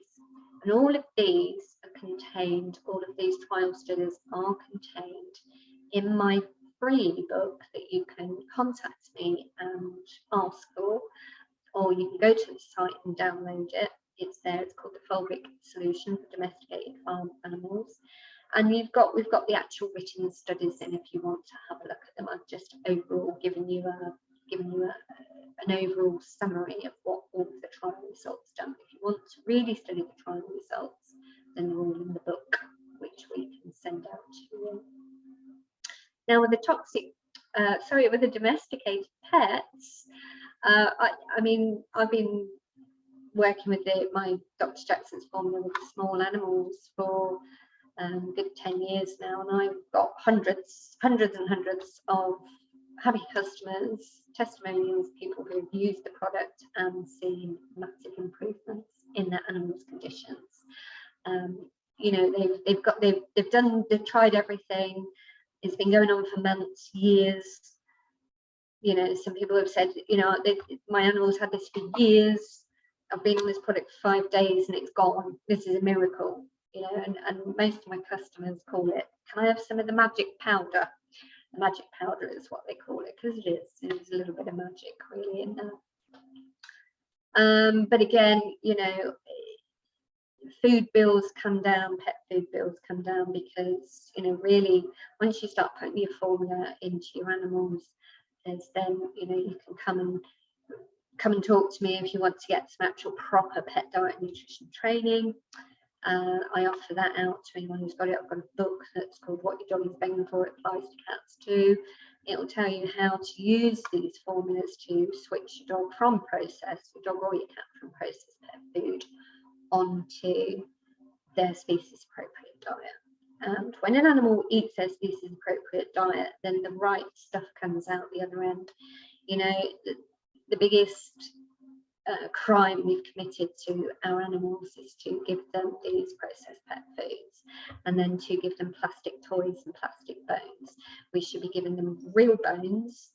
And all of these are contained, all of these trial studies are contained in my free book that you can contact me and ask for, or you can go to the site and download it. It's there. It's called the Fulvic Solution for Domesticated Farm Animals. And we've got the actual written studies in if you want to have a look at them. I've just overall given you an overall summary of what all of the trial results done. If you want to really study the trial results, then they're all in the book, which we can send out to you. Now with with the domesticated pets, I mean, I've been working with my Dr. Jackson's formula with the small animals for good 10 years now, and I've got hundreds and hundreds of happy customers, testimonials, people who have used the product and seen massive improvements in their animals' conditions. You know, they've tried everything. It's been going on for months, years. You know, some people have said, you know, my animals had this for years. I've been on this product for 5 days and it's gone. This is a miracle, you know, and most of my customers call it, can I have some of the magic powder? The magic powder is what they call it, because there's a little bit of magic really in there. But again, you know, food bills come down, pet food bills come down, because, you know, really once you start putting your formula into your animals, then, you know, you can come and talk to me if you want to get some actual proper pet diet and nutrition training. I offer that out to anyone who's got it. I've got a book that's called What Your Dog Is Begging For, It Applies to Cats Too. It will tell you how to use these formulas to switch your dog from processed, your dog or your cat, from processed pet food onto their species appropriate diet. And when an animal eats their species appropriate diet, then the right stuff comes out the other end. You know, the biggest crime we've committed to our animals is to give them these processed pet foods, and then to give them plastic toys and plastic bones. We should be giving them real bones,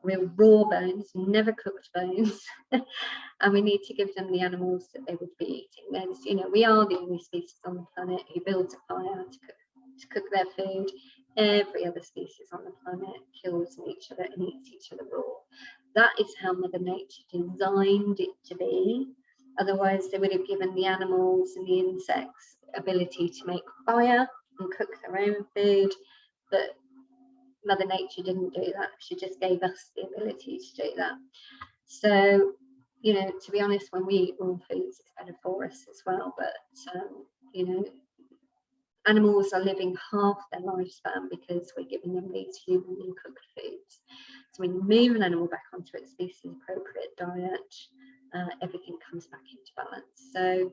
real raw bones, never cooked bones. And we need to give them the animals that they would be eating. There's, you know, we are the only species on the planet who builds a fire to cook their food. Every other species on the planet kills each other and eats each other raw. That is how Mother Nature designed it to be. Otherwise, they would have given the animals and the insects ability to make fire and cook their own food. But Mother Nature didn't do that. She just gave us the ability to do that. So, you know, to be honest, when we eat raw foods, it's better for us as well. But, you know, animals are living half their lifespan because we're giving them these humanly cooked foods. So when you move an animal back onto its species appropriate diet, everything comes back into balance. So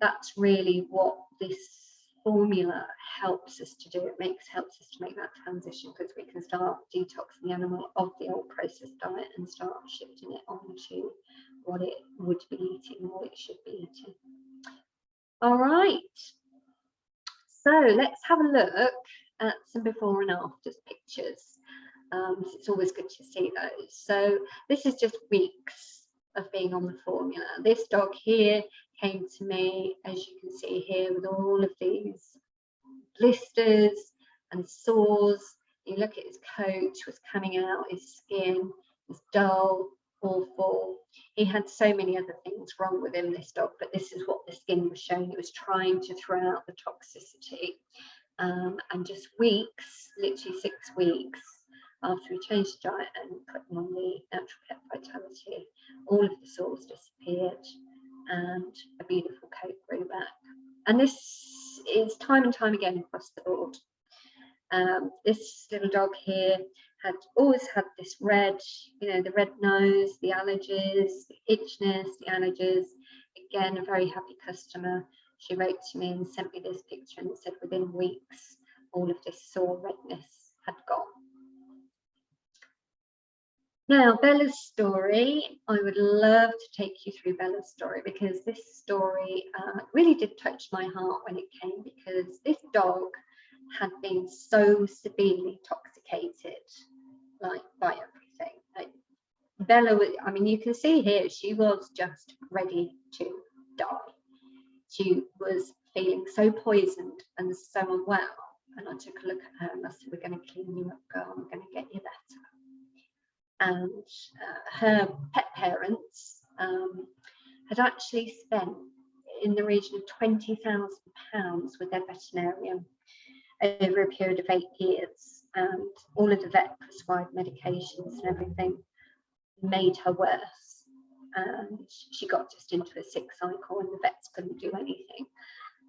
that's really what this formula helps us to do. It helps us to make that transition, because we can start detoxing the animal of the old processed diet and start shifting it onto what it would be eating, what it should be eating. All right. So let's have a look at some before and after pictures. It's always good to see those. So this is just weeks of being on the formula. This dog here came to me, as you can see here, with all of these blisters and sores. You look at his coat was coming out, his skin was dull, awful. He had so many other things wrong with him, this dog, but this is what the skin was showing. It was trying to throw out the toxicity. And just weeks, literally 6 weeks after we changed the diet and put him on the Natural Pet Vitality, all of the sores disappeared and a beautiful coat grew back. And this is time and time again across the board. This little dog here had always had this red, you know, the red nose, the allergies, the itchiness, the allergies. Again, a very happy customer. She wrote to me and sent me this picture and said within weeks, all of this sore redness had gone. Now, Bella's story, I would love to take you through Bella's story, because this story really did touch my heart when it came, because this dog had been so severely intoxicated, like, by everything. Like, Bella, I mean, you can see here, she was just ready to die. She was feeling so poisoned and so unwell. And I took a look at her and I said, we're going to clean you up, girl, we're going to get you better. And her pet parents had actually spent in the region of £20,000 with their veterinarian over a period of 8 years, and all of the vet prescribed medications and everything made her worse, and she got just into a sick cycle and the vets couldn't do anything,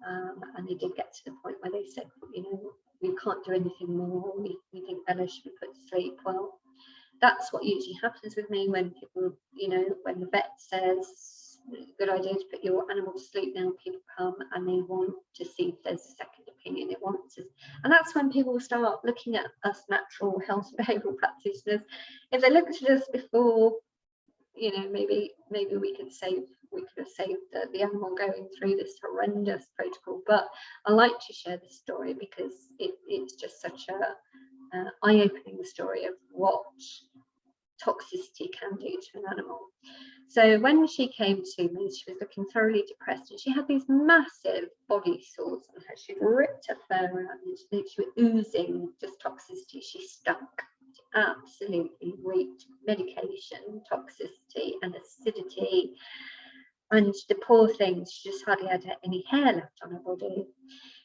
and they did get to the point where they said, you know, we can't do anything more, we think Bella should be put to sleep. Well, that's what usually happens with me when people, you know, when the vet says, good idea to put your animal to sleep now, people come and they want to see if there's a second opinion. They want to, and that's when people start looking at us natural health and behavioural practitioners. If they looked at us before, you know, maybe we could have saved the animal going through this horrendous protocol. But I like to share this story because it's just such a eye-opening story of what toxicity can do to an animal. So when she came to me, she was looking thoroughly depressed, and she had these massive body sores on her. She'd ripped her fur out, and she was oozing just toxicity. She stunk. She absolutely reeked medication, toxicity, and acidity. And the poor thing, she just hardly had any hair left on her body.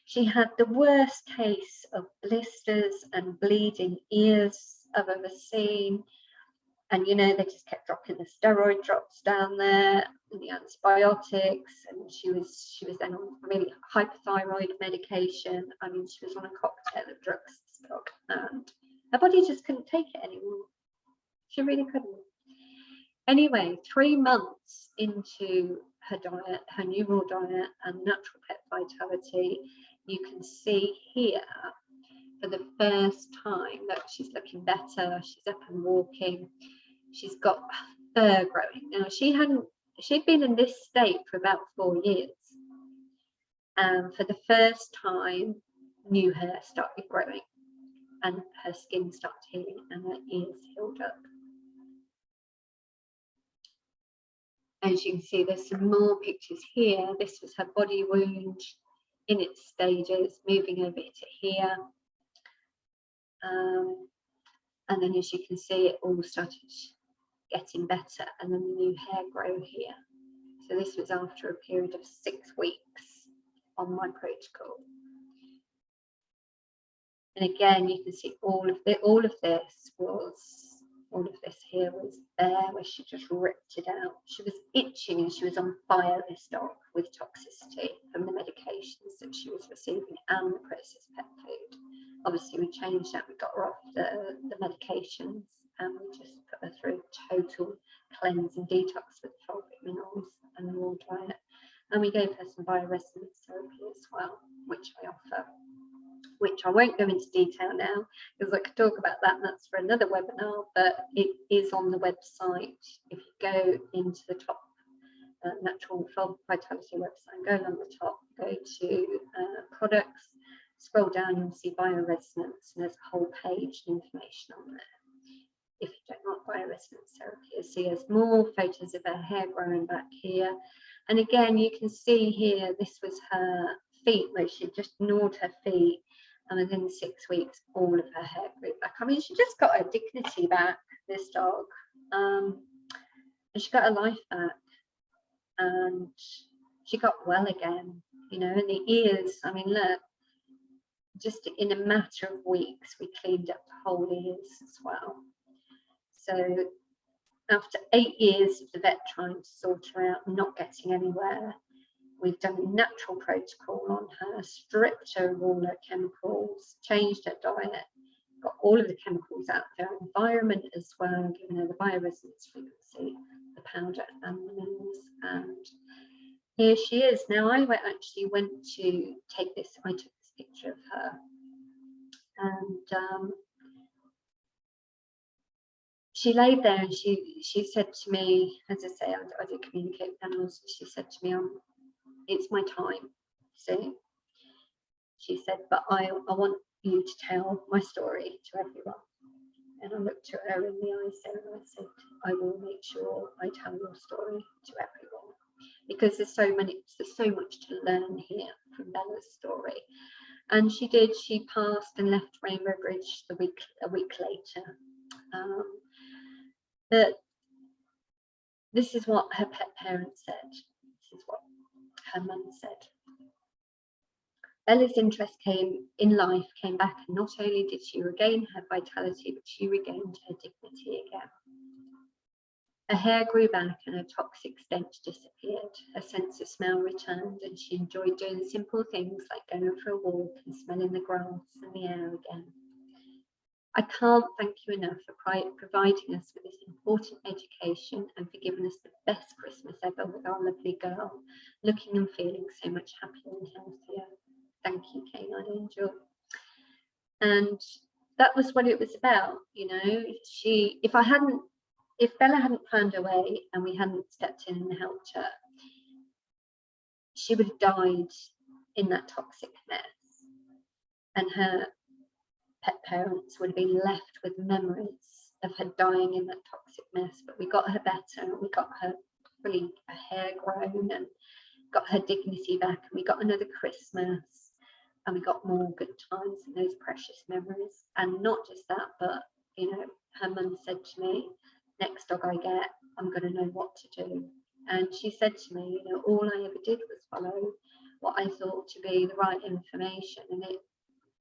She had the worst case of blisters and bleeding ears I've ever seen. And, you know, they just kept dropping the steroid drops down there and the antibiotics. And she was then on really hypothyroid medication. I mean, she was on a cocktail of drugs, and her body just couldn't take it anymore. She really couldn't. Anyway, 3 months into her diet, her new raw diet and natural pet vitality, you can see here for the first time that she's looking better. She's up and walking. She's got fur growing. Now, she'd been in this state for about 4 years. And for the first time, new hair started growing and her skin started healing and her ears healed up. As you can see, there's some more pictures here. This was her body wound in its stages, moving over to here. And then, as you can see, it all started getting better, and then the new hair grow here. So this was after a period of 6 weeks on my protocol. And again, you can see all of this here was there, where she just ripped it out. She was itching and she was on fire, this dog, with toxicity from the medications that she was receiving and the processed pet food. Obviously, we changed that. We got her off the medications and we just put her through a total cleanse and detox with fulvic minerals and the raw diet. And we gave her some bioresonance therapy as well, which I offer, which I won't go into detail now because I could talk about that, and that's for another webinar, but it is on the website. If you go into the top Natural Fulvic Vitality website, go along the top, go to products, scroll down, you'll see bioresonance, and there's a whole page of information on there. If you don't want bioresonance therapy, you'll see there's more photos of her hair growing back here. And again, you can see here, this was her feet, where she just gnawed her feet. And within 6 weeks, all of her hair grew back. I mean, she just got her dignity back, this dog. And she got her life back. And she got well again, you know, and the ears, I mean, look, just in a matter of weeks, we cleaned up the whole ears as well. So after 8 years of the vet trying to sort her out and not getting anywhere, we've done a natural protocol on her, stripped her of all her chemicals, changed her diet, got all of the chemicals out of their environment as well, given her the bioresonance frequency, the powder and the minerals. And here she is. Now, I actually went to take this, I took this picture of her, and she laid there, and she said to me, as I say, I do communicate with animals, she said to me, it's my time, see? She said, but I want you to tell my story to everyone. And I looked at her in the eyes there and I said, I will make sure I tell your story to everyone, because there's so much to learn here from Bella's story. And she did. She passed and left Rainbow Bridge a week later. But this is what her pet parents said. This is what her mum said. Bella's interest in life came back, and not only did she regain her vitality, but she regained her dignity again. Her hair grew back and her toxic stench disappeared. Her sense of smell returned, and she enjoyed doing simple things like going for a walk and smelling the grass and the air again. I can't thank you enough for providing us with this important education and for giving us the best Christmas ever with our lovely girl, looking and feeling so much happier and healthier. Thank you, Canine Angel. And that was what it was about, you know. If Bella hadn't found her way and we hadn't stepped in and helped her, she would have died in that toxic mess, and her pet parents would have been left with memories of her dying in that toxic mess. But we got her better, and we got her fully her hair grown and got her dignity back, and we got another Christmas, and we got more good times and those precious memories. And not just that, but you know, her mum said to me, next dog I get, I'm going to know what to do. And she said to me, you know, all I ever did was follow what I thought to be the right information, and it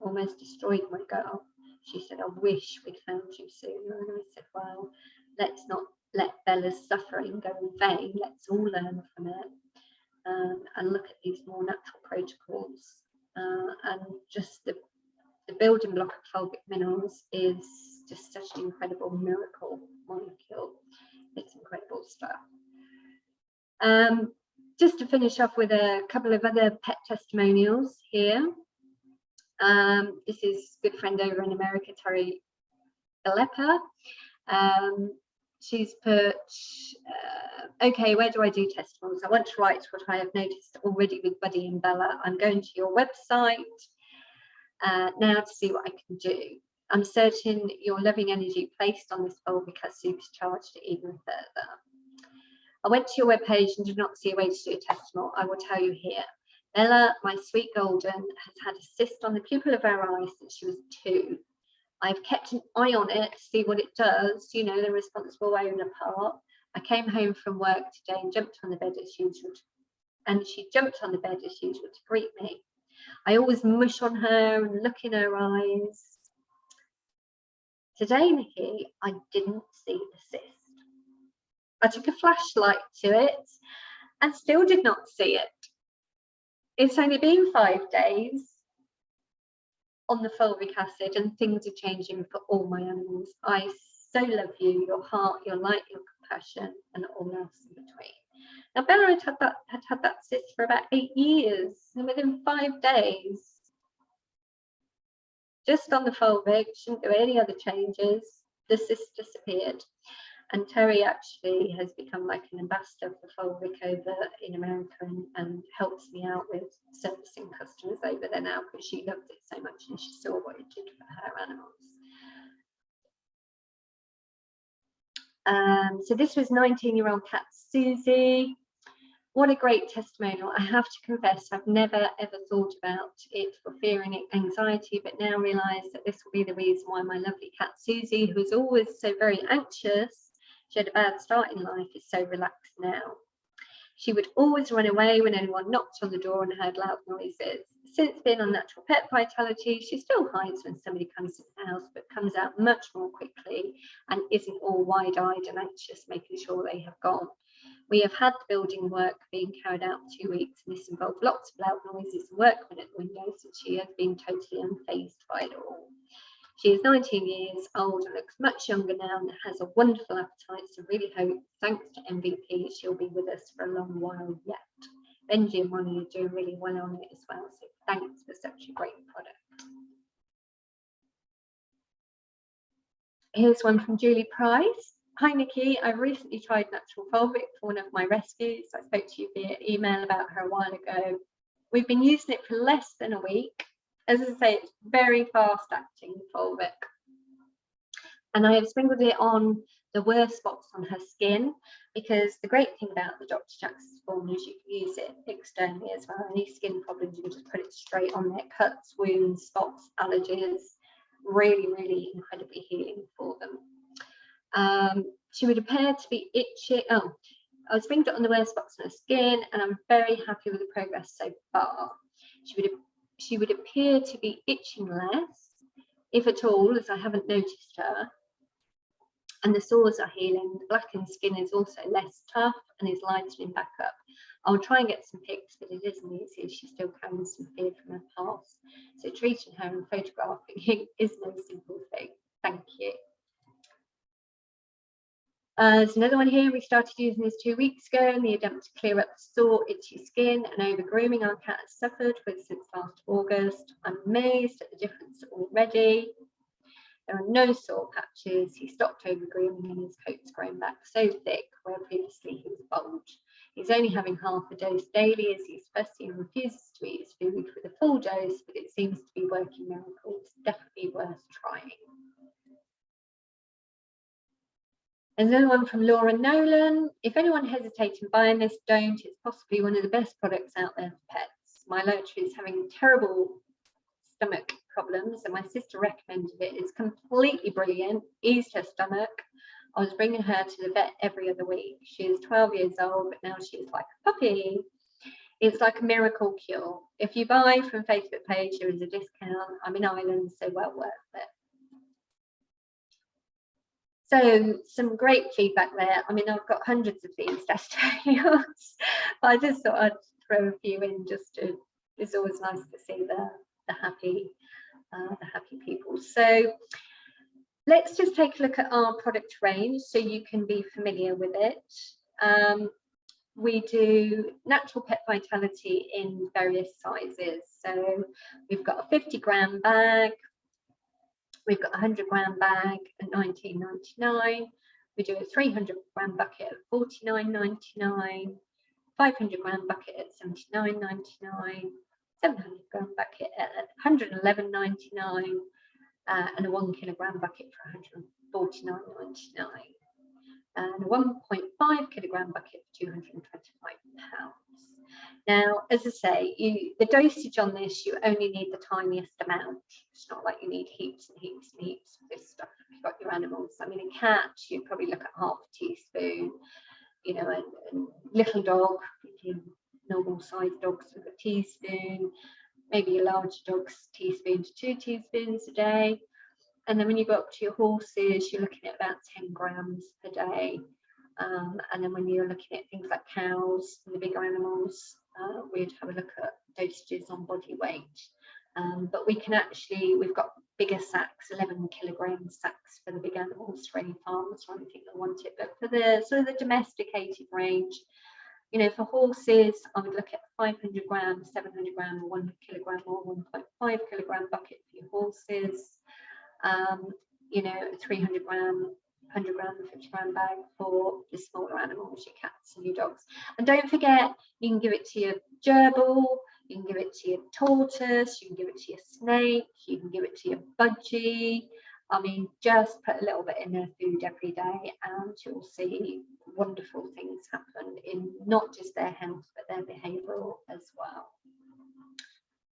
almost destroyed my girl. She said, I wish we'd found you sooner. And I said, well, let's not let Bella's suffering go in vain. Let's all learn from it, and look at these more natural protocols. And just the building block of fulvic minerals is just such an incredible miracle molecule. It's incredible stuff. Just to finish off with a couple of other pet testimonials here. This is a good friend over in America, Terry Galepa. She's put, okay, where do I do testimonials? I want to write what I have noticed already with Buddy and Bella. I'm going to your website now to see what I can do. I'm certain your loving energy placed on this fulvic has supercharged it even further. I went to your webpage and did not see a way to do a testimonial. I will tell you here. Bella, my sweet golden, has had a cyst on the pupil of her eye since she was 2. I've kept an eye on it to see what it does, you know, the responsible owner part. I came home from work today and jumped on the bed as usual, and she jumped on the bed as usual to greet me. I always mush on her and look in her eyes. Today, Nikki, I didn't see the cyst. I took a flashlight to it and still did not see it. It's only been 5 days on the fulvic acid, and things are changing for all my animals. I so love you, your heart, your light, your compassion, and all else in between. Now, Bella had had that cyst for about 8 years, and within 5 days, just on the fulvic, shouldn't do any other changes, the cyst disappeared. And Terry actually has become like an ambassador for fulvic over in America, and helps me out with servicing customers over there now, because she loved it so much and she saw what it did for her animals. So this was 19-year-old cat Susie. What a great testimonial. I have to confess, I've never ever thought about it for fear and anxiety, but now realise that this will be the reason why my lovely cat Susie, who is always so very anxious, she had a bad start in life, is so relaxed now. She would always run away when anyone knocked on the door and heard loud noises. Since being on Natural Pet Vitality, she still hides when somebody comes to the house, but comes out much more quickly and isn't all wide-eyed and anxious, making sure they have gone. We have had the building work being carried out for 2 weeks, and this involved lots of loud noises and workmen at the windows, and she has been totally unfazed by it all. She is 19 years old and looks much younger now and has a wonderful appetite, so really hope, thanks to MVP, she'll be with us for a long while yet. Benji and Molly are doing really well on it as well, so thanks for such a great product. Here's one from Julie Price. Hi Nikki, I recently tried Natural Fulvic for one of my rescues. I spoke to you via email about her a while ago. We've been using it for less than a week. As I say, it's very fast acting Fulvic. And I have sprinkled it on the worst spots on her skin, because the great thing about the Dr. Jackson's formula is you can use it externally as well. Any skin problems, you can just put it straight on there. Cuts, wounds, spots, allergies, really, really incredibly healing for them. She would appear to be itchy. Oh, I was sprinkled it on the worst spots on her skin, and I'm very happy with the progress so far. She would appear to be itching less, if at all, as I haven't noticed her. And the sores are healing. The blackened skin is also less tough and is lightening back up. I'll try and get some pics, but it isn't easy. She's still carrying some fear from her past. So treating her and photographing is no simple thing. Thank you. There's another one here. We started using this 2 weeks ago, and the attempt to clear up the sore, itchy skin and over grooming our cat has suffered with since last August. I'm amazed at the difference already. There are no sore patches. He stopped over grooming and his coat's grown back so thick where previously he was bulged. He's only having half a dose daily as he's fussy and refuses to eat his food with a full dose, but it seems to be working miracles. Definitely worth trying. And another one from Laura Nolan. If anyone hesitating buying this, don't. It's possibly one of the best products out there for pets. My Lurcher is having terrible stomach problems, and my sister recommended it. It's completely brilliant, eased her stomach. I was bringing her to the vet every other week. She is 12 years old, but now she's like a puppy. It's like a miracle cure. If you buy from Facebook page, there is a discount. I'm in Ireland, so well worth it. So some great feedback there. I mean, I've got hundreds of these testimonials, but I just thought I'd throw a few in just to, it's always nice to see the happy people. So let's just take a look at our product range so you can be familiar with it. We do natural pet vitality in various sizes. So we've got a 50-gram bag, we've got a 100-gram bag at $19.99. We do a 300-gram bucket at $49.99, 500-gram bucket at $79.99, 700-gram bucket at $111.99, and a 1 kilogram bucket for $149.99, and a 1.5 kilogram bucket for £225. Now, as I say, the dosage on this, you only need the tiniest amount. It's not like you need heaps and heaps and heaps of this stuff if you've got your animals. I mean, a cat, you'd probably look at half a teaspoon, you know, and little dog, normal sized dogs with a teaspoon, maybe a large dog's teaspoon to 2 teaspoons a day. And then when you go up to your horses, you're looking at about 10 grams per day. And then when you're looking at things like cows and the bigger animals, we'd have a look at dosages on body weight. But we can actually, we've got bigger sacks, 11 kilogram sacks for the big animals for any farmers or anything that want it. But for the sort of the domesticated range, you know, for horses, I would look at 500 grams, 700 gram, or 1 kilogram or 1.5 kilogram bucket for your horses. You know, a 300 gram, 100 gram, 50 gram bag for the smaller animals, your cats and your dogs. And don't forget, you can give it to your gerbil, you can give it to your tortoise, you can give it to your snake, you can give it to your budgie. I mean, just put a little bit in their food every day and you'll see wonderful things happen in not just their health, but their behavioural as well.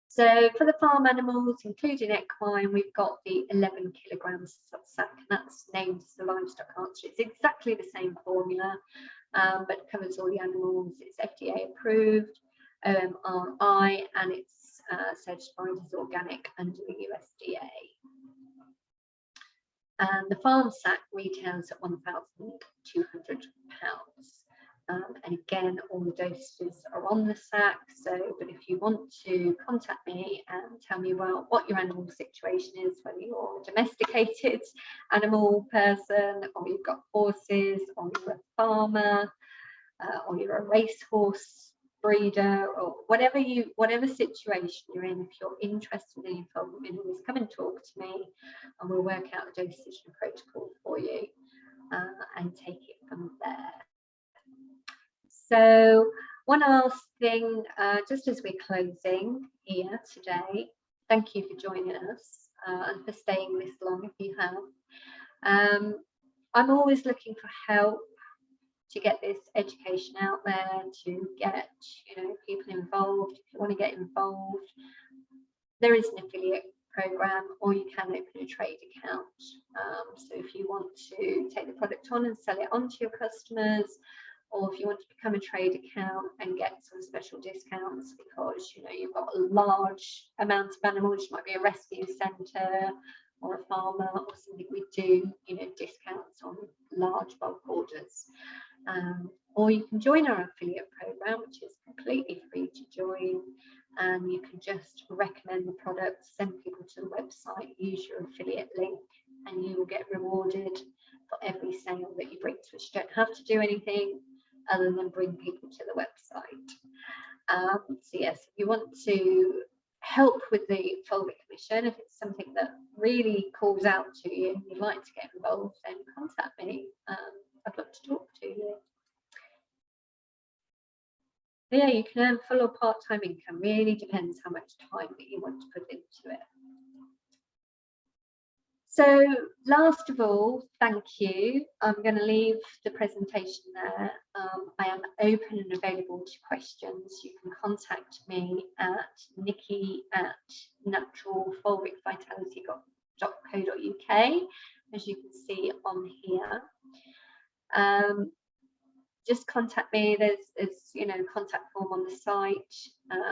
So for the farm animals, including equine, we've got the 11 kilograms sack, and that's named as the livestock answer. It's exactly the same formula, but covers all the animals. It's FDA approved, OMRI, and it's certified as organic under the USDA. And the farm sack retails at £1,200. And again, all the dosages are on the sack. So, but if you want to contact me and tell me about what your animal situation is, whether you're a domesticated animal person, or you've got horses, or you're a farmer, or you're a racehorse breeder, or whatever situation you're in, if you're interested in any fulvic minerals, come and talk to me, and we'll work out a dosage and protocol for you, and take it from there. So one last thing, just as we're closing here today, thank you for joining us and for staying this long if you have. I'm always looking for help to get this education out there, to get people involved. If you want to get involved, there is an affiliate program, or you can open a trade account. So if you want to take the product on and sell it on to your customers, or if you want to become a trade account and get some special discounts because you've got a large amount of animals, you might be a rescue centre or a farmer or something, we do discounts on large bulk orders. Or you can join our affiliate program, which is completely free to join, and you can just recommend the product, send people to the website, use your affiliate link, and you will get rewarded for every sale that you bring to us. You don't have to do anything other than bring people to the website. So yes, if you want to help with the Fulvic Commission, if it's something that really calls out to you and you'd like to get involved, then contact me. I'd love to talk to you. But yeah, you can earn full or part-time income. Really depends how much time that you want to put into it. So last of all, thank you. I'm going to leave the presentation there. I am open and available to questions. You can contact me at nikki@naturalfulvicvitality.co.uk, as you can see on here. Just contact me. There's contact form on the site,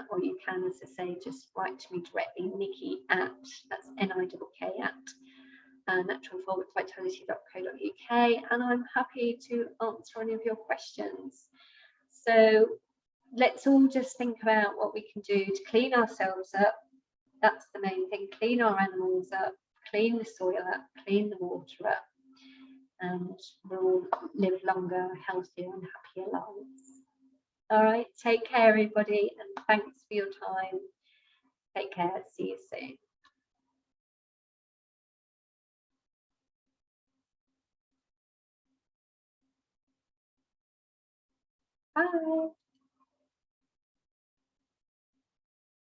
or you can, as I say, just write to me directly, Nikki that's NICK naturalfulvicvitality.co.uk, and I'm happy to answer any of your questions. So let's all just think about what we can do to clean ourselves up. That's the main thing. Clean our animals up, clean the soil up, clean the water up, and we'll live longer, healthier and happier lives. All right, take care everybody, and thanks for your time. Take care, see you soon. Bye.